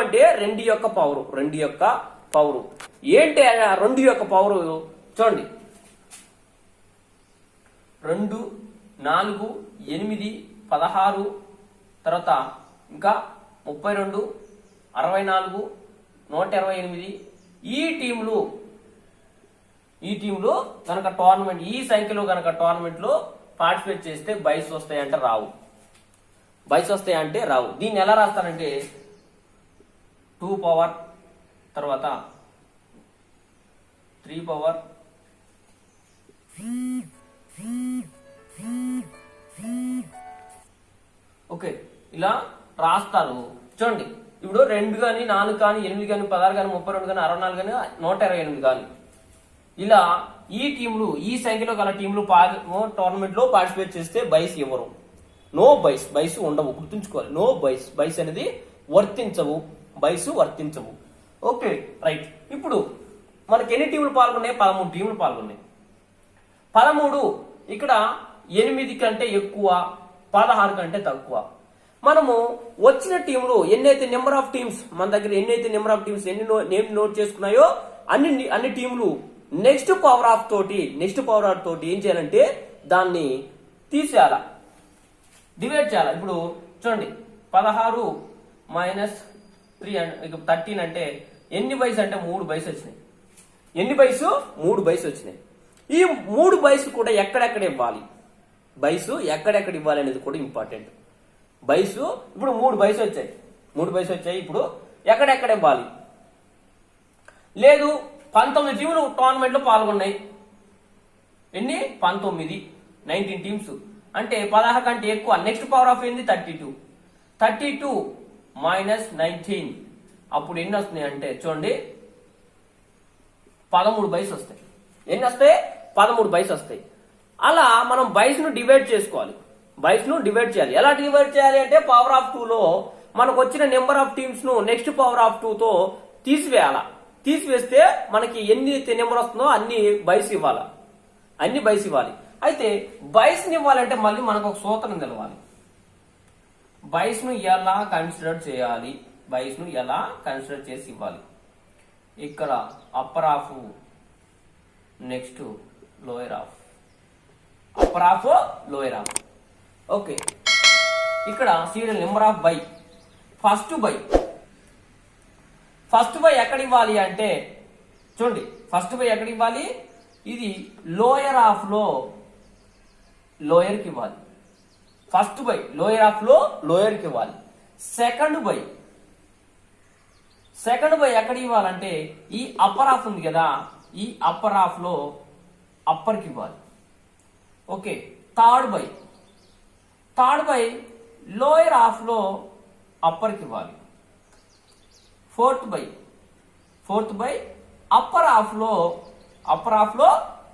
అంటే 2 యొక్క పవరు. ఏంటి 2 యొక్క పవరు? చూడండి 2 4 8 16 తర్వాత ఇంకా 32 64 128. ఈ టీంలు కనుక టోర్నమెంట్ ఈ సంఖ్యలో కనుక టోర్నమెంట్ లో పార్టిసిపేట్ చేస్తే బైస్ వస్తాయంటే రావు. దీన్ని ఎలా రాస్తారంటే 2 పవర్ తర్వాత 3 పవర్ ఓకే, ఇలా రాస్తారు. చూడండి, ఇప్పుడు 2 కానీ 4 కానీ 8 కానీ 16 కానీ 32 కానీ 64 కానీ 128 కానీ ఇలా ఈ టీంలు, ఈ సంఖ్యలో గల టీంలు టోర్నమెంట్ లో పార్టిసిపేట్ చేస్తే బైస్ ఇవ్వరు. నో బైస్, బైస్ ఉండవు, గుర్తుంచుకోవాలి. నో బైస్, బైస్ అనేది వర్తించవు, బైస్ వర్తించవు. Okay right. ఇప్పుడు మనకి ఎన్ని టీంలు పాల్గొన్నాయి? 13 టీంలు పాల్గొన్నాయి. 13 ఇక్కడ 8 కంటే ఎక్కువ, 16 కంటే తక్కువ. మనము వచ్చిన టీంలు ఎన్నైతే నెంబర్ ఆఫ్ టీమ్స్ మన దగ్గర ఎన్నైతే number of teams name note చేసుకున్నాయో అన్ని టీంలు నెక్స్ట్ పవర్ ఆఫ్ తోటి ఏం చేయాలంటే దాన్ని తీసేయాలా, డివైడ్ చేయాలి. ఇప్పుడు చూడండి, 16 మైనస్ 13 అంటే ఎన్ని బైస్ అంటే 3 బైస్ వచ్చినాయి. ఎన్ని బైస్? 3 బైస్ వచ్చినాయి. ఈ 3 బైస్ కూడా ఎక్కడెక్కడ ఇవ్వాలి, బైస్ ఎక్కడెక్కడ ఇవ్వాలి అనేది కూడా ఇంపార్టెంట్. బైస్ ఇప్పుడు 3 బైస్ వచ్చాయి, 3 బైస్ వచ్చాయి. ఇప్పుడు ఎక్కడెక్కడ ఇవ్వాలి? లేదు, 19 టీములు టోర్నమెంట్ లో పాల్గొన్నాయి. ఎన్ని? 19 టీమ్స్ అంటే 16 కంటే ఎక్కువ. నెక్స్ట్ పవర్ ఆఫ్ ఏంది? 32 మైనస్ 19 అప్పుడు ఎన్ని వస్తున్నాయి అంటే చూడండి, 13 బైస్ వస్తాయి. ఎన్ని వస్తాయి? 13 బైస్ వస్తాయి. అలా మనం బైస్ ను డివైడ్ చేసుకోవాలి, బైస్ ను డివైడ్ చేయాలి. ఎలా డివైడ్ చేయాలి అంటే పవర్ ఆఫ్ 2 లో మనకు వచ్చిన నెంబర్ ఆఫ్ టీమ్స్ ను నెక్స్ట్ పవర్ ఆఫ్ 2 తో తీసివేయాల. తీసివేస్తే మనకి ఎన్ని నెంబర్ వస్తుందో అన్ని బైస్ ఇవ్వాలి, అన్ని బైస్ ఇవ్వాలి. అయితే బైస్ ని ఇవ్వాలంటే మళ్ళీ మనకు ఒక సూత్రం తెలవాలి. బైస్ ను ఎలా కన్సిడర్ చేయాలి, బైస్ ను ఎలా కన్సిడర్ చేసి ఇవ్వాలి. ఇక్కడ upper half, next lower half, upper half lower half. Okay, ఇక్కడ serial number of bye, first bye ఎక్కడ ఇవ్వాలి అంటే చూడండి, ఫస్ట్ బై ఎక్కడ ఇవ్వాలి? ఇది లోయర్ హాఫ్ లో లోయర్ కి ఇవ్వాలి. ఫస్ట్ బై లోయర్ హాఫ్ లో లోయర్ కి ఇవ్వాలి. సెకండ్ బై ఎక్కడ ఇవ్వాలంటే ఈ అప్పర్ హాఫ్ ఉంది కదా, ఈ అప్పర్ హాఫ్ లో అప్పర్ కి ఇవ్వాలి. Okay, third by lower half లో అప్పర్ కి ఇవ్వాలి. ఫోర్త్ బై అప్పర్ హాఫ్ లో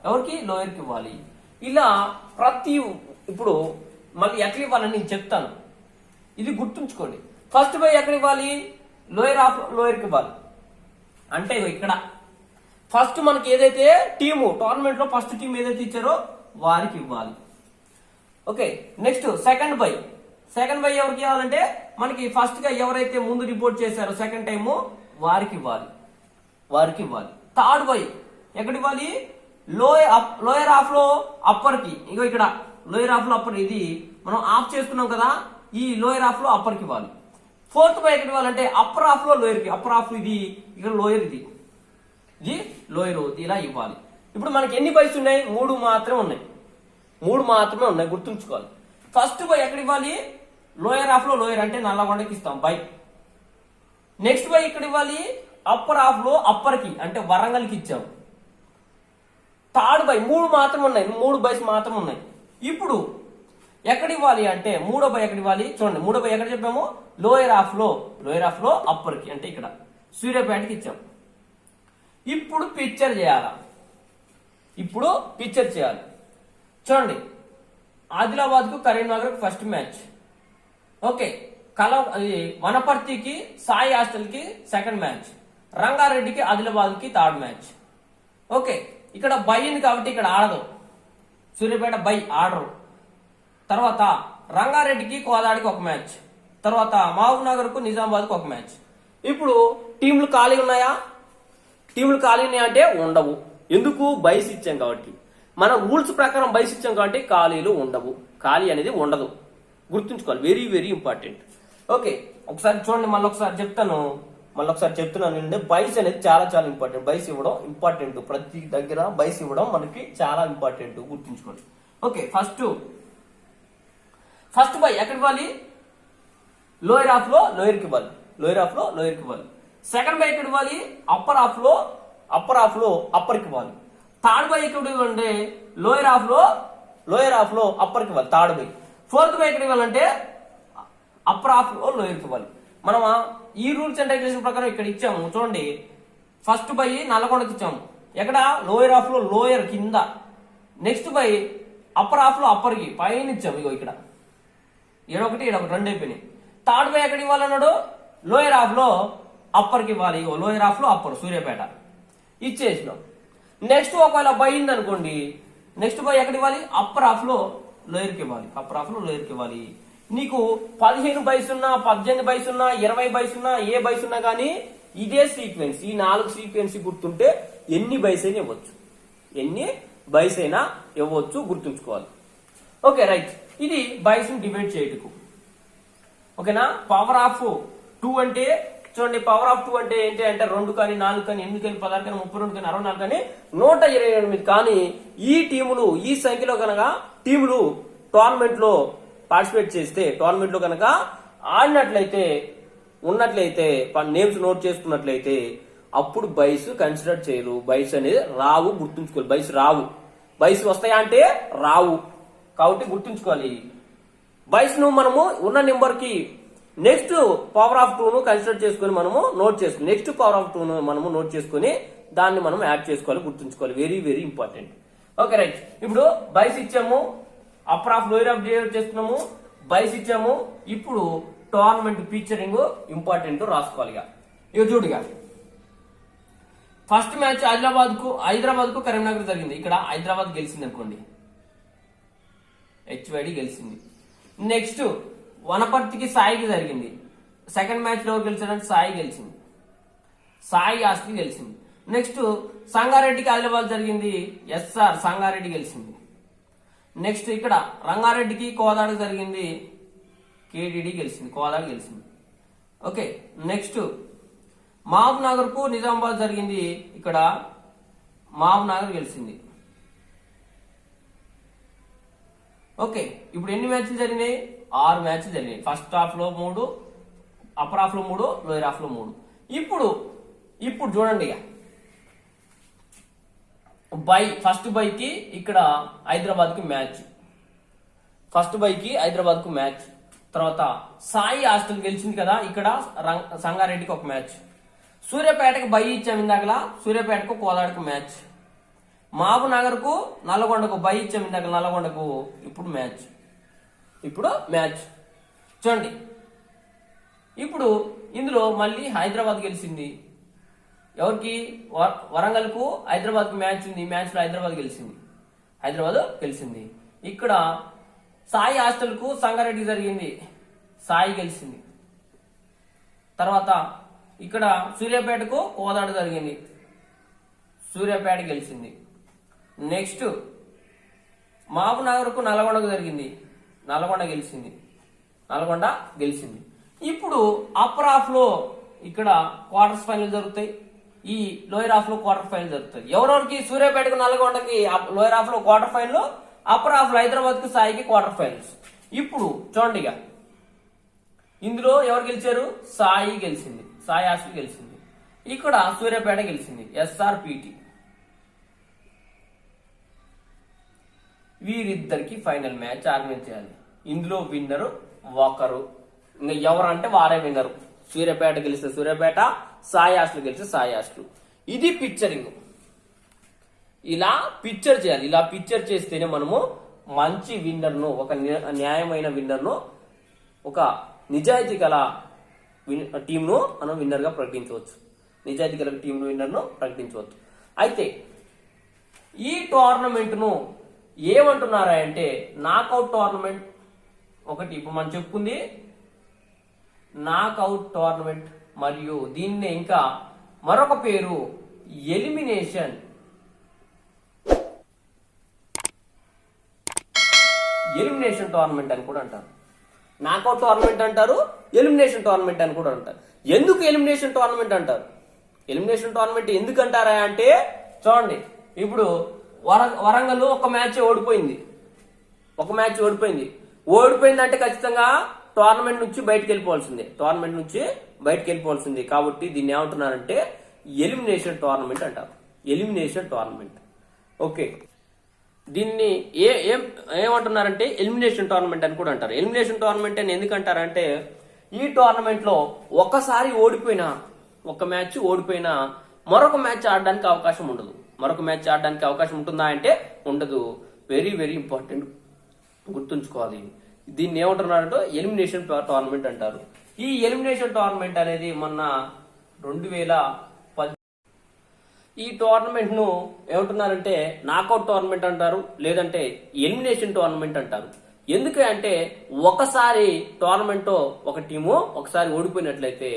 ఎవరికి? లోయర్ కి ఇవ్వాలి. ఇలా ఇప్పుడు మళ్ళీ ఎట్లా ఇవ్వాలని నేను చెప్తాను, ఇది గుర్తుంచుకోండి. ఫస్ట్ బై ఎక్కడ ఇవ్వాలి? లోయర్ హాఫ్ లో లోయర్ కి ఇవ్వాలి. అంటే ఇక్కడ ఫస్ట్ మనకి ఏదైతే టీము టోర్నమెంట్ లో ఫస్ట్ టీం ఏదైతే ఇచ్చారో వారికి ఇవ్వాలి. ఓకే, నెక్స్ట్ సెకండ్ బై ఎవరికి ఇవ్వాలంటే మనకి ఫస్ట్ గా ఎవరైతే ముందు రిపోర్ట్ చేశారో సెకండ్ టైము వారికి ఇవ్వాలి. థర్డ్ బై ఎక్కడ ఇవ్వాలి? లోయర్ హాఫ్ లో అప్పర్ కి. ఇగో ఇక్కడ లోయర్ హాఫ్ లో అప్పర్, ఇది మనం ఆఫ్ చేసుకున్నాం కదా, ఈ లోయర్ హాఫ్ లో అప్పర్ కి ఇవ్వాలి. ఫోర్త్ బై ఎక్కడ ఇవ్వాలంటే అప్పర్ హాఫ్ లో లోయర్ కి. అప్పర్ హాఫ్ ఇది, ఇక్కడ లోయర్ ఇది లోయర్, ఇలా ఇవ్వాలి. ఇప్పుడు మనకి ఎన్ని బైస్ ఉన్నాయి? 3 మాత్రమే ఉన్నాయి, గుర్తుంచుకోవాలి. ఫస్ట్ బై ఎక్కడ ఇవ్వాలి? లోయర్ హాఫ్ లో లోయర్ అంటే నల్లగొండకి ఇస్తాం బై. నెక్స్ట్ బై ఇక్కడ ఇవ్వాలి అప్పర్ హాఫ్ లో అప్పర్ కి అంటే వరంగల్ కి ఇచ్చాం. థర్డ్ బై 3 మాత్రమే ఉన్నాయి, 3 బైస్ మాత్రమే ఉన్నాయి. ఇప్పుడు ఎక్కడ ఇవ్వాలి అంటే మూడో బై ఎక్కడ ఇవ్వాలి? చూడండి, మూడో బై ఎక్కడ చెప్పాము? లోయర్ హాఫ్ లో అప్పర్ కి అంటే ఇక్కడ సూర్యాపేటకి ఇచ్చాం. ఇప్పుడు పిక్చర్ చేయాలి. చూడండి, ఆదిలాబాద్ కు కరీంనగర్ ఫస్ట్ మ్యాచ్. ఓకే, వనపర్తికి సాయి హాస్టల్ కి సెకండ్ మ్యాచ్, రంగారెడ్డికి ఆదిలాబాద్ కి థర్డ్ మ్యాచ్. ఓకే, ఇక్కడ బై ఉంది కాబట్టి ఇక్కడ ఆడదు, సూర్యాపేట బై ఆడరు. తర్వాత రంగారెడ్డికి కోదాడికి ఒక మ్యాచ్, తర్వాత మహబూబ్ నగర్ కు నిజామాబాద్ కు ఒక మ్యాచ్. ఇప్పుడు టీంలు ఖాళీ ఉన్నాయా? టీంలు ఖాళీ ఉన్నాయంటే ఉండవు. ఎందుకు? బైస్ ఇచ్చాం కాబట్టి, మన రూల్స్ ప్రకారం బైస్ ఇచ్చాం కాబట్టి ఖాళీలు ఉండవు, ఖాళీ అనేది ఉండదు. గుర్తుంచుకోవాలి, వెరీ వెరీ ఇంపార్టెంట్. ఓకే, ఒకసారి చూడండి, మళ్ళీ ఒకసారి చెప్తున్నాను ఏంటంటే బైస్ అనేది చాలా చాలా ఇంపార్టెంట్. బైస్ ఇవ్వడం ఇంపార్టెంట్, ప్రతి దగ్గర బైస్ ఇవ్వడం మనకి చాలా ఇంపార్టెంట్, గుర్తుంచుకోండి. ఓకే, ఫస్ట్ బై ఎక్కడ ఇవ్వాలి? లోయర్ హాఫ్ లో లోయర్ కి ఇవ్వాలి. సెకండ్ బై ఎక్కడ ఇవ్వాలి? అప్పర్ హాఫ్ లో అప్పర్ కి ఇవ్వాలి. థర్డ్ బై ఎక్కడ ఇవ్వాలంటే లోయర్ హాఫ్ లో అప్పర్కి ఇవ్వాలి థర్డ్ బై. ఫోర్త్ బై ఎక్కడ ఇవ్వాలంటే అప్పర్ హాఫ్ లో లోయర్కి ఇవ్వాలి. మనం ఈ రూల్స్ అండ్ రెగ్యులేషన్ ప్రకారం ఇక్కడ ఇచ్చాము చూడండి. ఫస్ట్ బై నల్లగొండకి ఇచ్చాము, ఎక్కడ లోయర్ హాఫ్ లో లోయర్ కింద. నెక్స్ట్ బై అప్పర్ హాఫ్ లో అప్పర్కి పైన ఇచ్చాము, ఇగో ఇక్కడ ఏడొకటి రెండు అయిపోయినాయి. థర్డ్ బై ఎక్కడ ఇవ్వాలన్నాడు, లోయర్ హాఫ్ లో అప్పర్కి ఇవ్వాలి. ఇగో లోయర్ హాఫ్ లో అప్పర్ సూర్యాపేట ఇచ్చేసినాం. నెక్స్ట్ ఒకవేళ బై ఉందనుకోండి, నెక్స్ట్ బై ఎక్కడ ఇవ్వాలి, అప్పర్ హాఫ్ లో లోయర్కి ఇవ్వాలి. అప్పర్ హాఫ్ లో లోయర్కి ఇవ్వాలి. నీకు 15 బైస్ ఉన్నా, 18 బైస్ ఉన్నా, 20 బైస్ ఉన్నా, ఏ బైస్ ఉన్నా కానీ ఇదే సీక్వెన్స్, ఈ 4 సీక్వెన్స్ గుర్తుంటే ఎన్ని బైస్ అయినా ఇవ్వచ్చు, ఎన్ని బైస్ అయినా ఇవ్వచ్చు, గుర్తుంచుకోవాలి. Okay right. ఇది బైస్ ని డివైడ్ చేయటకు. ఓకేనా. పవర్ ఆఫ్ 2 అంటే చూడండి, పవర్ ఆఫ్ 2 అంటే ఏంటి అంటే 2 కానీ 4 కానీ 8 కానీ 16 కానీ 32 కానీ 64 కానీ 128. కానీ ఈ టీములు, ఈ సంఖ్యలో కనుక టీములు టోర్నమెంట్ లో పార్టిసిపేట్ చేస్తే, టోర్నమెంట్ లో కనుక ఆడినట్లయితే, ఉన్నట్లయితే, నేమ్స్ నోట్ చేసుకున్నట్లయితే అప్పుడు బైస్ కన్సిడర్ చేయరు. బైస్ అనేది రావు, గుర్తుంచుకోవాలి. బైస్ రావు. బైస్ వస్తాయా అంటే రావు, కాబట్టి గుర్తుంచుకోవాలి. బైస్ ను మనము ఉన్న నెంబర్ కి నెక్స్ట్ పవర్ ఆఫ్ 2 ను కన్సిడర్ చేసుకుని మనము నోట్ చేసుకుని, నెక్స్ట్ పవర్ ఆఫ్ 2 ను మనము నోట్ చేసుకుని దాన్ని మనం యాడ్ చేసుకోవాలి, గుర్తుంచుకోవాలి. Very very important. Okay right. ఇప్పుడు బైస్ ఇచ్చాము, upper of lower of divide చేసుకున్నాము, బైస్ ఇచ్చాము. ఇప్పుడు టోర్నమెంట్ ఫీచరింగ్ ఇంపార్టెంట్ రాసుకోవాలి. ఇక చూడుగా, ఫస్ట్ మ్యాచ్ హైదరాబాద్ కు కరీంనగర్ జరిగింది. ఇక్కడ హైదరాబాద్ గెలిచింది అనుకోండి, హెచ్వైడి గెలిచింది. నెక్స్ట్ వనపర్తికి సాయికి జరిగింది. సెకండ్ మ్యాచ్ లో ఎవరు గెలిచారంటే సాయి గెలిచింది, సాయి ఆస్తి గెలిచింది. నెక్స్ట్ సంగారెడ్డికి ఆదిలాబాద్ జరిగింది, ఎస్ఆర్ సంగారెడ్డి గెలిచింది. నెక్స్ట్ ఇక్కడ రంగారెడ్డికి కోదాడ జరిగింది, కేడిడి గెలిచింది, కోదాడ గెలిచింది. ఓకే. నెక్స్ట్ మహబూబ్ నగర్ కు నిజామాబాద్ జరిగింది, ఇక్కడ మహబూబ్ నగర్ గెలిచింది. ఓకే. ఇప్పుడు ఎన్ని మ్యాచ్లు జరిగినాయి, 6 మ్యాచ్లు జరిగినాయి. ఫస్ట్ హాఫ్ లో 3, అప్పర్ హాఫ్ లో 3, లోయర్ హాఫ్ లో 3. ఇప్పుడు చూడండి, ఫస్ట్ బైకి ఇక్కడ హైదరాబాద్ కి మ్యాచ్, ఫస్ట్ బైకి హైదరాబాద్ కు మ్యాచ్. తర్వాత సాయి హాస్టల్ గెలిచింది కదా, ఇక్కడ సంగారెడ్డికి ఒక మ్యాచ్. సూర్యాపేటకు బై ఇచ్చాము ఇందాకలా, సూర్యాపేటకు కోదాడకు మ్యాచ్. మహబూబ్ నగర్ కు నల్లగొండకు బై ఇచ్చాము ఇందాక, నల్లగొండకు ఇప్పుడు మ్యాచ్. చూడండి, ఇప్పుడు ఇందులో మళ్ళీ హైదరాబాద్ గెలిచింది. ఎవరికి, వరంగల్ కు హైదరాబాద్ కు మ్యాచ్ ఉంది, మ్యాచ్ లో హైదరాబాద్ గెలిచింది. ఇక్కడ సాయి హాస్టల్ కు సంగారెడ్డి జరిగింది, సాయి గెలిచింది. తర్వాత ఇక్కడ సూర్యాపేటకు కోదాడ జరిగింది, సూర్యాపేట గెలిచింది. నెక్స్ట్ మహబూబ్ నగర్ కు నల్గొండకు జరిగింది, నల్గొండ గెలిచింది. ఇప్పుడు అప్పర్ హాఫ్ లో ఇక్కడ క్వార్టర్స్ ఫైనల్ జరుగుతాయి, ఈ లోయర్ హాఫ్ లో క్వార్టర్ ఫైనల్ జరుగుతుంది. ఎవరెవరికి, సూర్యాపేటకు నల్గొండకి లోయర్ హాఫ్ లో క్వార్టర్ ఫైనల్, అప్పర్ హాఫ్ లో హైదరాబాద్ కు సాయికి క్వార్టర్ ఫైనల్స్. ఇప్పుడు చూడండి, ఇందులో ఎవరు గెలిచారు, సాయి గెలిచింది, సాయి హాస్టల్ గెలిచింది. ఇక్కడ సూర్యాపేట గెలిచింది, ఎస్ఆర్పిటి. వీరిద్దరికి ఫైనల్ మ్యాచ్ ఆర్గనైజ్ చేయాలి. ఇందులో విన్నరు ఒకరు, ఇంకా ఎవరంటే వారే విన్నరు. సూర్యాపేట గెలిస్తే సూర్యాపేట, సాయి హాస్టల్ గెలిస్తే సాయి హాస్టల్. ఇది పిక్చరింగ్. ఇలా పిక్చర్ చేయాలి. ఇలా పిక్చర్ చేస్తేనే మనము మంచి విన్నర్ను, ఒక న్యాయమైన విన్నర్ను, ఒక నిజాయితీ గల టీంను మనం విన్నర్ గా ప్రకటించవచ్చు. నిజాయితీ గల టీంను విన్నర్ను ప్రకటించవచ్చు. అయితే ఈ టోర్నమెంట్ ను ఏమంటున్నారా అంటే నాకౌట్ టోర్నమెంట్. ఒకటి ఇప్పుడు మనం చెప్పుకుంది నాకౌట్ టోర్నమెంట్, మరియు దీన్నే ఇంకా మరొక పేరు ఎలిమినేషన్ టోర్నమెంట్ అని కూడా అంటారు. నాకౌట్ టోర్నమెంట్ అంటారు, ఎలిమినేషన్ టోర్నమెంట్ అని కూడా అంటారు. ఎందుకు ఎలిమినేషన్ టోర్నమెంట్ అంటారు? ఎలిమినేషన్ టోర్నమెంట్ ఎందుకు అంటారా అంటే చూడండి, ఇప్పుడు వరంగల్ ఒక మ్యాచ్ ఓడిపోయింది, ఓడిపోయిందంటే ఖచ్చితంగా టోర్నమెంట్ నుంచి బయటకు వెళ్ళిపోవాల్సిందే. కాబట్టి దీన్ని ఏమంటున్నారంటే ఎలిమినేషన్ టోర్నమెంట్ అంటారు. Elimination tournament. ఓకే, దీన్ని ఏమంటున్నారంటే ఎలిమినేషన్ టోర్నమెంట్ అని కూడా అంటారు. ఎలిమినేషన్ టోర్నమెంట్ అని ఎందుకంటారంటే ఈ టోర్నమెంట్ లో ఒకసారి ఓడిపోయినా, ఒక మ్యాచ్ ఓడిపోయినా మరొక మ్యాచ్ ఆడడానికి అవకాశం ఉండదు. మరొక మ్యాచ్ ఆడడానికి అవకాశం ఉంటుందా అంటే ఉండదు. వెరీ వెరీ ఇంపార్టెంట్, గుర్తుంచుకోవాలి. దీన్ని ఏమంటున్నారంటే ఎలిమినేషన్ టోర్నమెంట్ అంటారు. ఈ ఎలిమినేషన్ టోర్నమెంట్ అనేది మొన్న 2010 ఈ టోర్నమెంట్ ను ఏమంటున్నారంటే నాకౌట్ టోర్నమెంట్ అంటారు, లేదంటే ఎలిమినేషన్ టోర్నమెంట్ అంటారు. ఎందుకంటే ఒకసారి టోర్నమెంట్ ఒక టీము ఒకసారి ఓడిపోయినట్లయితే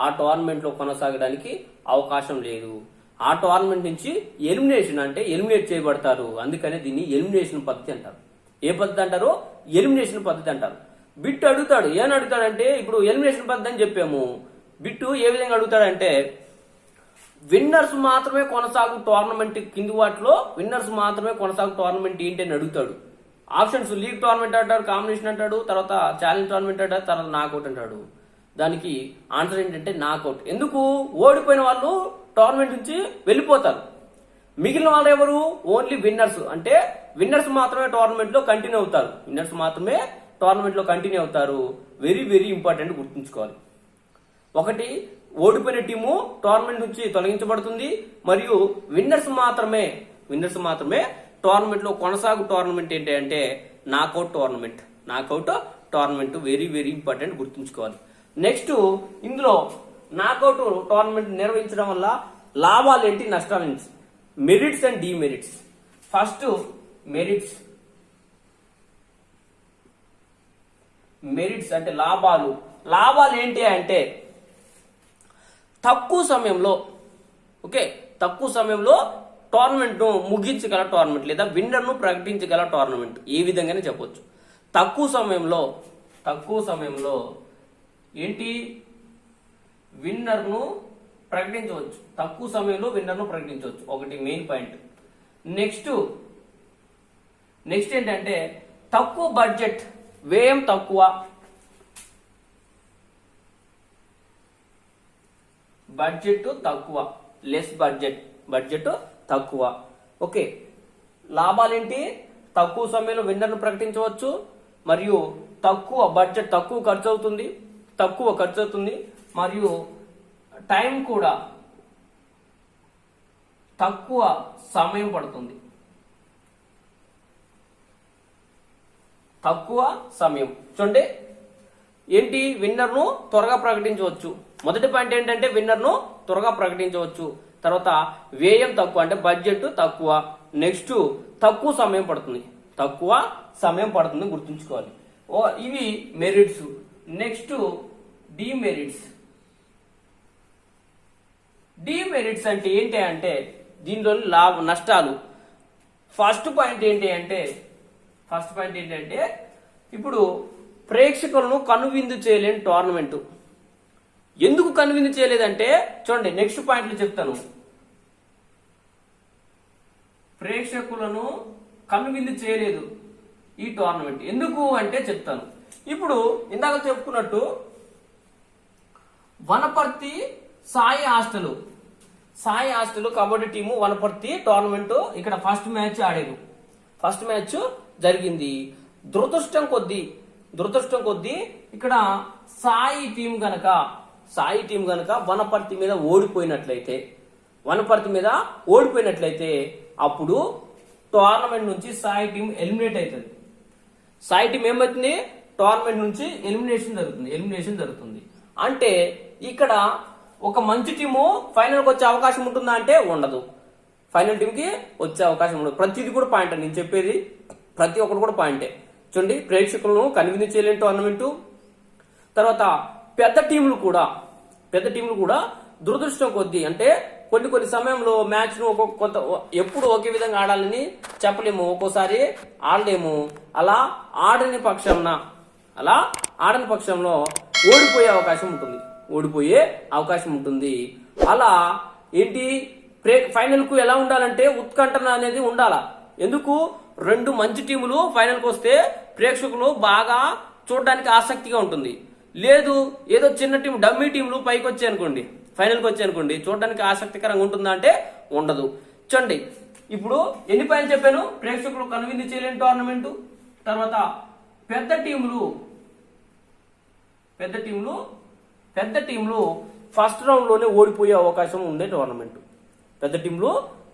ఆ టోర్నమెంట్ లో కొనసాగడానికి అవకాశం లేదు. ఆ టోర్నమెంట్ నుంచి ఎలిమినేషన్ అంటే ఎలిమినేట్ చేయబడతారు. అందుకనే దీన్ని ఎలిమినేషన్ పద్ధతి అంటారు. ఏ పద్ధతి అంటారు? ఎలిమినేషన్ పద్ధతి అంటారు. బిట్టు అడుగుతాడు, ఏమని అడుగుతాడంటే ఇప్పుడు ఎలిమినేషన్ పద్ధతి అని చెప్పాము. బిట్టు ఏ విధంగా అడుగుతాడంటే విన్నర్స్ మాత్రమే కొనసాగు టోర్నమెంట్ కింది వాటిలో విన్నర్స్ మాత్రమే కొనసాగు టోర్నమెంట్ ఏంటి అని అడుగుతాడు. ఆప్షన్స్ లీగ్ టోర్నమెంట్ అంటాడు, కాంబినేషన్ అంటాడు, తర్వాత ఛాలెంజ్ టోర్నమెంట్ అంటాడు, తర్వాత నాకౌట్ అంటాడు. దానికి ఆన్సర్ ఏంటంటే నాకౌట్. ఎందుకు? ఓడిపోయిన వాళ్ళు టోర్నమెంట్ నుంచి వెళ్ళిపోతారు. మిగిలిన వాళ్ళు ఎవరు? Only winners. అంటే విన్నర్స్ మాత్రమే టోర్నమెంట్ లో కంటిన్యూ అవుతారు. విన్నర్స్ మాత్రమే టోర్నమెంట్ లో కంటిన్యూ అవుతారు. వెరీ వెరీ ఇంపార్టెంట్, గుర్తుంచుకోవాలి. ఒకటి, ఓడిపోయిన టీము టోర్నమెంట్ నుంచి తొలగించబడుతుంది, మరియు విన్నర్స్ మాత్రమే టోర్నమెంట్ లో కొనసాగు టోర్నమెంట్ ఏంటి అంటే knockout tournament. Knockout tournament very very important, గుర్తుంచుకోవాలి. నెక్స్ట్, ఇందులో నాకౌట్ టోర్నమెంట్ నిర్వహించడం వల్ల లాభాలు ఏంటి, నష్టాలు ఏంటి? Merits and demerits. First merits. Merits అంటే లాభాలు. లాభాలు ఏంటి అంటే తక్కువ సమయంలో టోర్నమెంట్ ను ముగించగల టోర్నమెంట్ లేదా విన్నర్ ను ప్రకటించగల టోర్నమెంట్. ఏ విధంగానే చెప్పొచ్చు. తక్కువ సమయంలో ఏంటి, విన్నర్ ను ప్రకటించవచ్చు. తక్కువ సమయంలో విన్నర్ ను ప్రకటించవచ్చు. ఒకటి మెయిన్ పాయింట్. నెక్స్ట్ ఏంటంటే తక్కువ బడ్జెట్, వ్యయం తక్కువ. బడ్జెట్ తక్కువ, లెస్ బడ్జెట్ తక్కువ. ఓకే, లాభాలేంటి? తక్కువ సమయంలో విన్నర్ ను ప్రకటించవచ్చు, మరియు తక్కువ బడ్జెట్, తక్కువ ఖర్చు అవుతుంది, మరియు టైం కూడా తక్కువ సమయం పడుతుంది. చూడండి ఏంటి, విన్నర్ ను త్వరగా ప్రకటించవచ్చు. మొదటి పాయింట్ ఏంటంటే విన్నర్ ను త్వరగా ప్రకటించవచ్చు. తర్వాత వ్యయం తక్కువ అంటే బడ్జెట్ తక్కువ. నెక్స్ట్ తక్కువ సమయం పడుతుంది, గుర్తుంచుకోవాలి. ఇవి మెరిట్స్. నెక్స్ట్ డిమెరిట్స్ అంటే ఏంటి అంటే దీనిలోని నష్టాలు. ఫస్ట్ పాయింట్ ఏంటి అంటే ఇప్పుడు ప్రేక్షకులను కనువిందు చేయలేని టోర్నమెంట్. ఎందుకు కనువిందు చేయలేదంటే చూడండి, నెక్స్ట్ పాయింట్లు చెప్తాను. ప్రేక్షకులను కనువిందు చేయలేదు ఈ టోర్నమెంట్. ఎందుకు అంటే చెప్తాను. ఇప్పుడు ఇందాక చెప్పుకున్నట్టు Wanaparthy Sai hostel kabaddi team Wanaparthy tournament ఇక్కడ ఫస్ట్ మ్యాచ్ ఆడారు. ఫస్ట్ మ్యాచ్ జరిగింది. దురదృష్టం కొద్దీ ఇక్కడ సాయి టీం గనక వనపర్తి మీద ఓడిపోయినట్లయితే అప్పుడు టోర్నమెంట్ నుంచి సాయి టీం ఎలిమినేట్ అవుతుంది. సాయి టీం ఏమవుతుంది? టోర్నమెంట్ నుంచి ఎలిమినేషన్ జరుగుతుంది. అంటే ఇక్కడ ఒక మంచి టీము ఫైనల్కి వచ్చే అవకాశం ఉంటుందా అంటే ఉండదు. ఫైనల్ టీంకి వచ్చే అవకాశం ఉండదు. ప్రతిది కూడా పాయింట్. నేను చెప్పేది ప్రతి ఒక్కటి కూడా పాయింటే. చూడండి, ప్రేక్షకులను కన్విన్స్ చేయలేని టోర్నమెంటు. తర్వాత పెద్ద టీంలు కూడా దురదృష్టం కొద్దీ అంటే కొన్ని సమయంలో మ్యాచ్ ను ఎప్పుడు ఒకే విధంగా ఆడాలని చెప్పలేము, ఒక్కోసారి ఆడలేము. అలా ఆడని పక్షంలో ఓడిపోయే అవకాశం ఉంటుంది. అలా ఏంటి, ఫైనల్ కు ఎలా ఉండాలంటే ఉత్కంఠ అనేది ఉండాలా. ఎందుకు? రెండు మంచి టీములు ఫైనల్ కు వస్తే ప్రేక్షకులు బాగా చూడడానికి ఆసక్తిగా ఉంటుంది. లేదు ఏదో చిన్న టీం, డమ్మీ టీంలు పైకి వచ్చాయనుకోండి, ఫైనల్కి వచ్చాయనుకోండి, చూడడానికి ఆసక్తికరంగా ఉంటుందా అంటే ఉండదు. చూడండి, ఇప్పుడు ఎన్ని పాయింట్లు చెప్పాను? ప్రేక్షకులు కనువిందు చేయలేని టోర్నమెంట్, తర్వాత పెద్ద టీంలు ఫస్ట్ రౌండ్ లోనే ఓడిపోయే అవకాశం ఉండే టోర్నమెంట్. పెద్ద టీంలు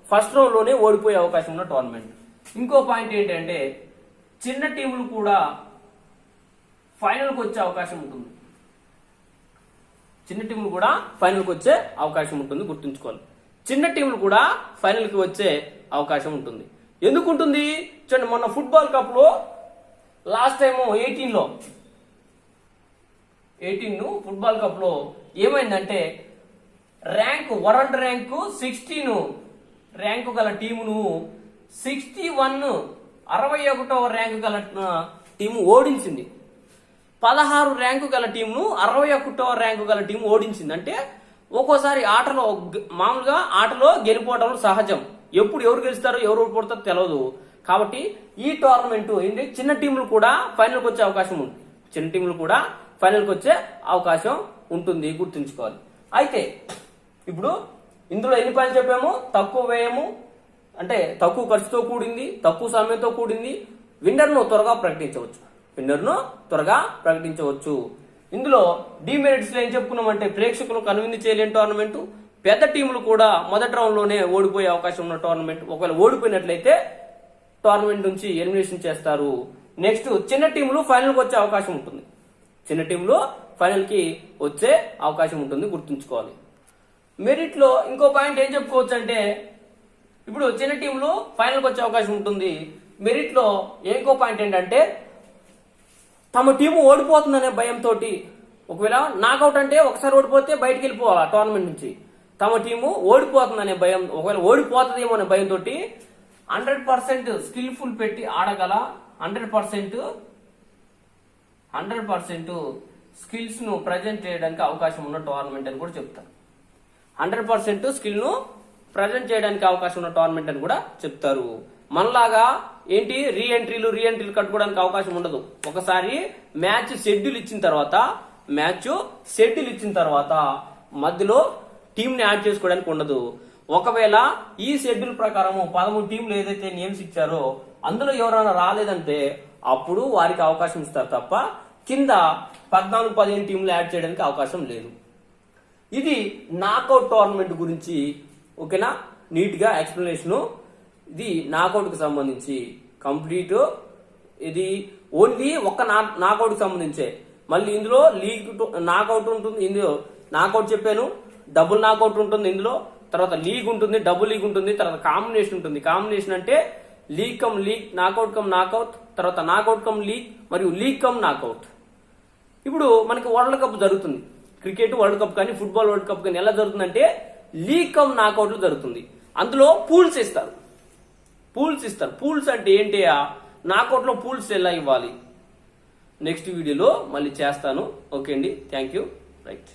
ఫస్ట్ రౌండ్ లోనే ఓడిపోయే అవకాశం ఉన్న టోర్నమెంట్. ఇంకో పాయింట్ ఏంటంటే చిన్న టీంలు కూడా ఫైనల్కి వచ్చే అవకాశం ఉంటుంది. చిన్న టీంలు కూడా ఫైనల్కి వచ్చే అవకాశం ఉంటుంది, గుర్తుంచుకోవాలి. చిన్న టీంలు కూడా ఫైనల్కి వచ్చే అవకాశం ఉంటుంది. ఎందుకు ఉంటుంది? చూడండి, మొన్న ఫుట్బాల్ కప్ లో లాస్ట్ టైం 18 ఫుట్బాల్ కప్ లో ఏమైందంటే వరల్డ్ ర్యాంకు 16 ర్యాంకు గల టీమును 61వ ర్యాంకు గల టీము ఓడించింది. 16 ర్యాంకు గల టీమును 61వ ర్యాంకు గల టీము ఓడించింది. అంటే ఒక్కోసారి మామూలుగా ఆటలో గెలిపోవడం సహజం. ఎప్పుడు ఎవరు గెలుస్తారో ఎవరు ఓడిపోతారో తెలియదు. కాబట్టి ఈ టోర్నమెంట్ ఏంటి, చిన్న టీంలు కూడా ఫైనల్కి వచ్చే అవకాశం ఉంది. చిన్న టీంలు కూడా ఫైనల్కి వచ్చే అవకాశం ఉంటుంది, గుర్తుంచుకోవాలి. అయితే ఇప్పుడు ఇందులో ఎన్ని పాయింట్లు చెప్పాము? తక్కువ వ్యయము అంటే తక్కువ ఖర్చుతో కూడింది, తక్కువ సమయంతో కూడింది. విన్నర్ను త్వరగా ప్రకటించవచ్చు. ఇందులో డిమెరిట్స్ ఏం చెప్పుకున్నామంటే ప్రేక్షకులు కనువిందు చేయలేని టోర్నమెంట్, పెద్ద టీములు కూడా మొదటి రౌండ్ లోనే ఓడిపోయే అవకాశం ఉన్న టోర్నమెంట్. ఒకవేళ ఓడిపోయినట్లయితే టోర్నమెంట్ నుంచి ఎలిమినేషన్ చేస్తారు. నెక్స్ట్ చిన్న టీములు ఫైనల్కి వచ్చే అవకాశం ఉంటుంది. చిన్న టీంలు ఫైనల్ కి వచ్చే అవకాశం ఉంటుంది, గుర్తుంచుకోవాలి. మెరిట్ లో ఇంకో పాయింట్ ఏం చెప్పుకోవచ్చు అంటే ఇప్పుడు చిన్న టీంలు ఫైనల్ కి వచ్చే అవకాశం ఉంటుంది. మెరిట్ లో ఇంకో పాయింట్ ఏంటంటే తమ టీము ఓడిపోతుందనే భయంతో, ఒకవేళ నాకౌట్ అంటే ఒకసారి ఓడిపోతే బయటికి వెళ్ళిపోవాలి టోర్నమెంట్ నుంచి. తమ టీము ఓడిపోతుందనే భయం, ఒకవేళ ఓడిపోతుందేమో అనే భయంతో 100% స్కిల్ఫుల్ పెట్టి ఆడగల 100% స్కిల్స్ ను ప్రజెంట్ చేయడానికి అవకాశం ఉన్న టోర్నమెంట్ అని కూడా చెప్తారు. 100% స్కిల్ ను ప్రజెంట్ చేయడానికి అవకాశం ఉన్న టోర్నమెంట్ అని కూడా చెప్తారు. మనలాగా ఏంటి రీఎంట్రీలు కట్టుకోవడానికి అవకాశం ఉండదు. ఒకసారి మ్యాచ్ షెడ్యూల్ ఇచ్చిన తర్వాత మధ్యలో టీం ని యాడ్ చేసుకోవడానికి ఉండదు. ఒకవేళ ఈ షెడ్యూల్ ప్రకారం 13 టీంలు ఏదైతే నేమ్స్ ఇచ్చారో అందులో ఎవరైనా రాలేదంటే అప్పుడు వారికి అవకాశం ఇస్తారు తప్ప కింద 14-15 టీంలు యాడ్ చేయడానికి అవకాశం లేదు. ఇది నాకౌట్ టోర్నమెంట్ గురించి ఓకేనా, నీట్ గా ఎక్స్ప్లెనేషన్. ఇది నాకౌట్ కి సంబంధించి కంప్లీట్. ఇది ఓన్లీ ఒక్క నాకౌట్ కి సంబంధించే. మళ్ళీ ఇందులో లీగ్ నాకౌట్ ఉంటుంది, ఇందులో నాకౌట్ చెప్పాను, డబుల్ నాకౌట్ ఉంటుంది, ఇందులో తర్వాత లీగ్ ఉంటుంది, డబుల్ లీగ్ ఉంటుంది, తర్వాత కాంబినేషన్ ఉంటుంది. కాంబినేషన్ అంటే league come league, knockout come knockout, తర్వాత నాకౌట్ కమ్ లీగ్ మరియు లీగ్ కమ్ నాకౌట్. ఇప్పుడు మనకి వరల్డ్ కప్ జరుగుతుంది, క్రికెట్ వరల్డ్ కప్ కానీ ఫుట్బాల్ వరల్డ్ కప్ కానీ ఎలా జరుగుతుందంటే లీగ్ కమ్ నాకౌట్ జరుగుతుంది. అందులో పూల్స్ ఇస్తారు. పూల్స్ అంటే ఏంటి? నాకౌట్ లో పూల్స్ ఎలా ఇవ్వాలి నెక్స్ట్ వీడియోలో మళ్ళీ చేస్తాను. ఓకే అండి, థ్యాంక్ యూ. రైట్.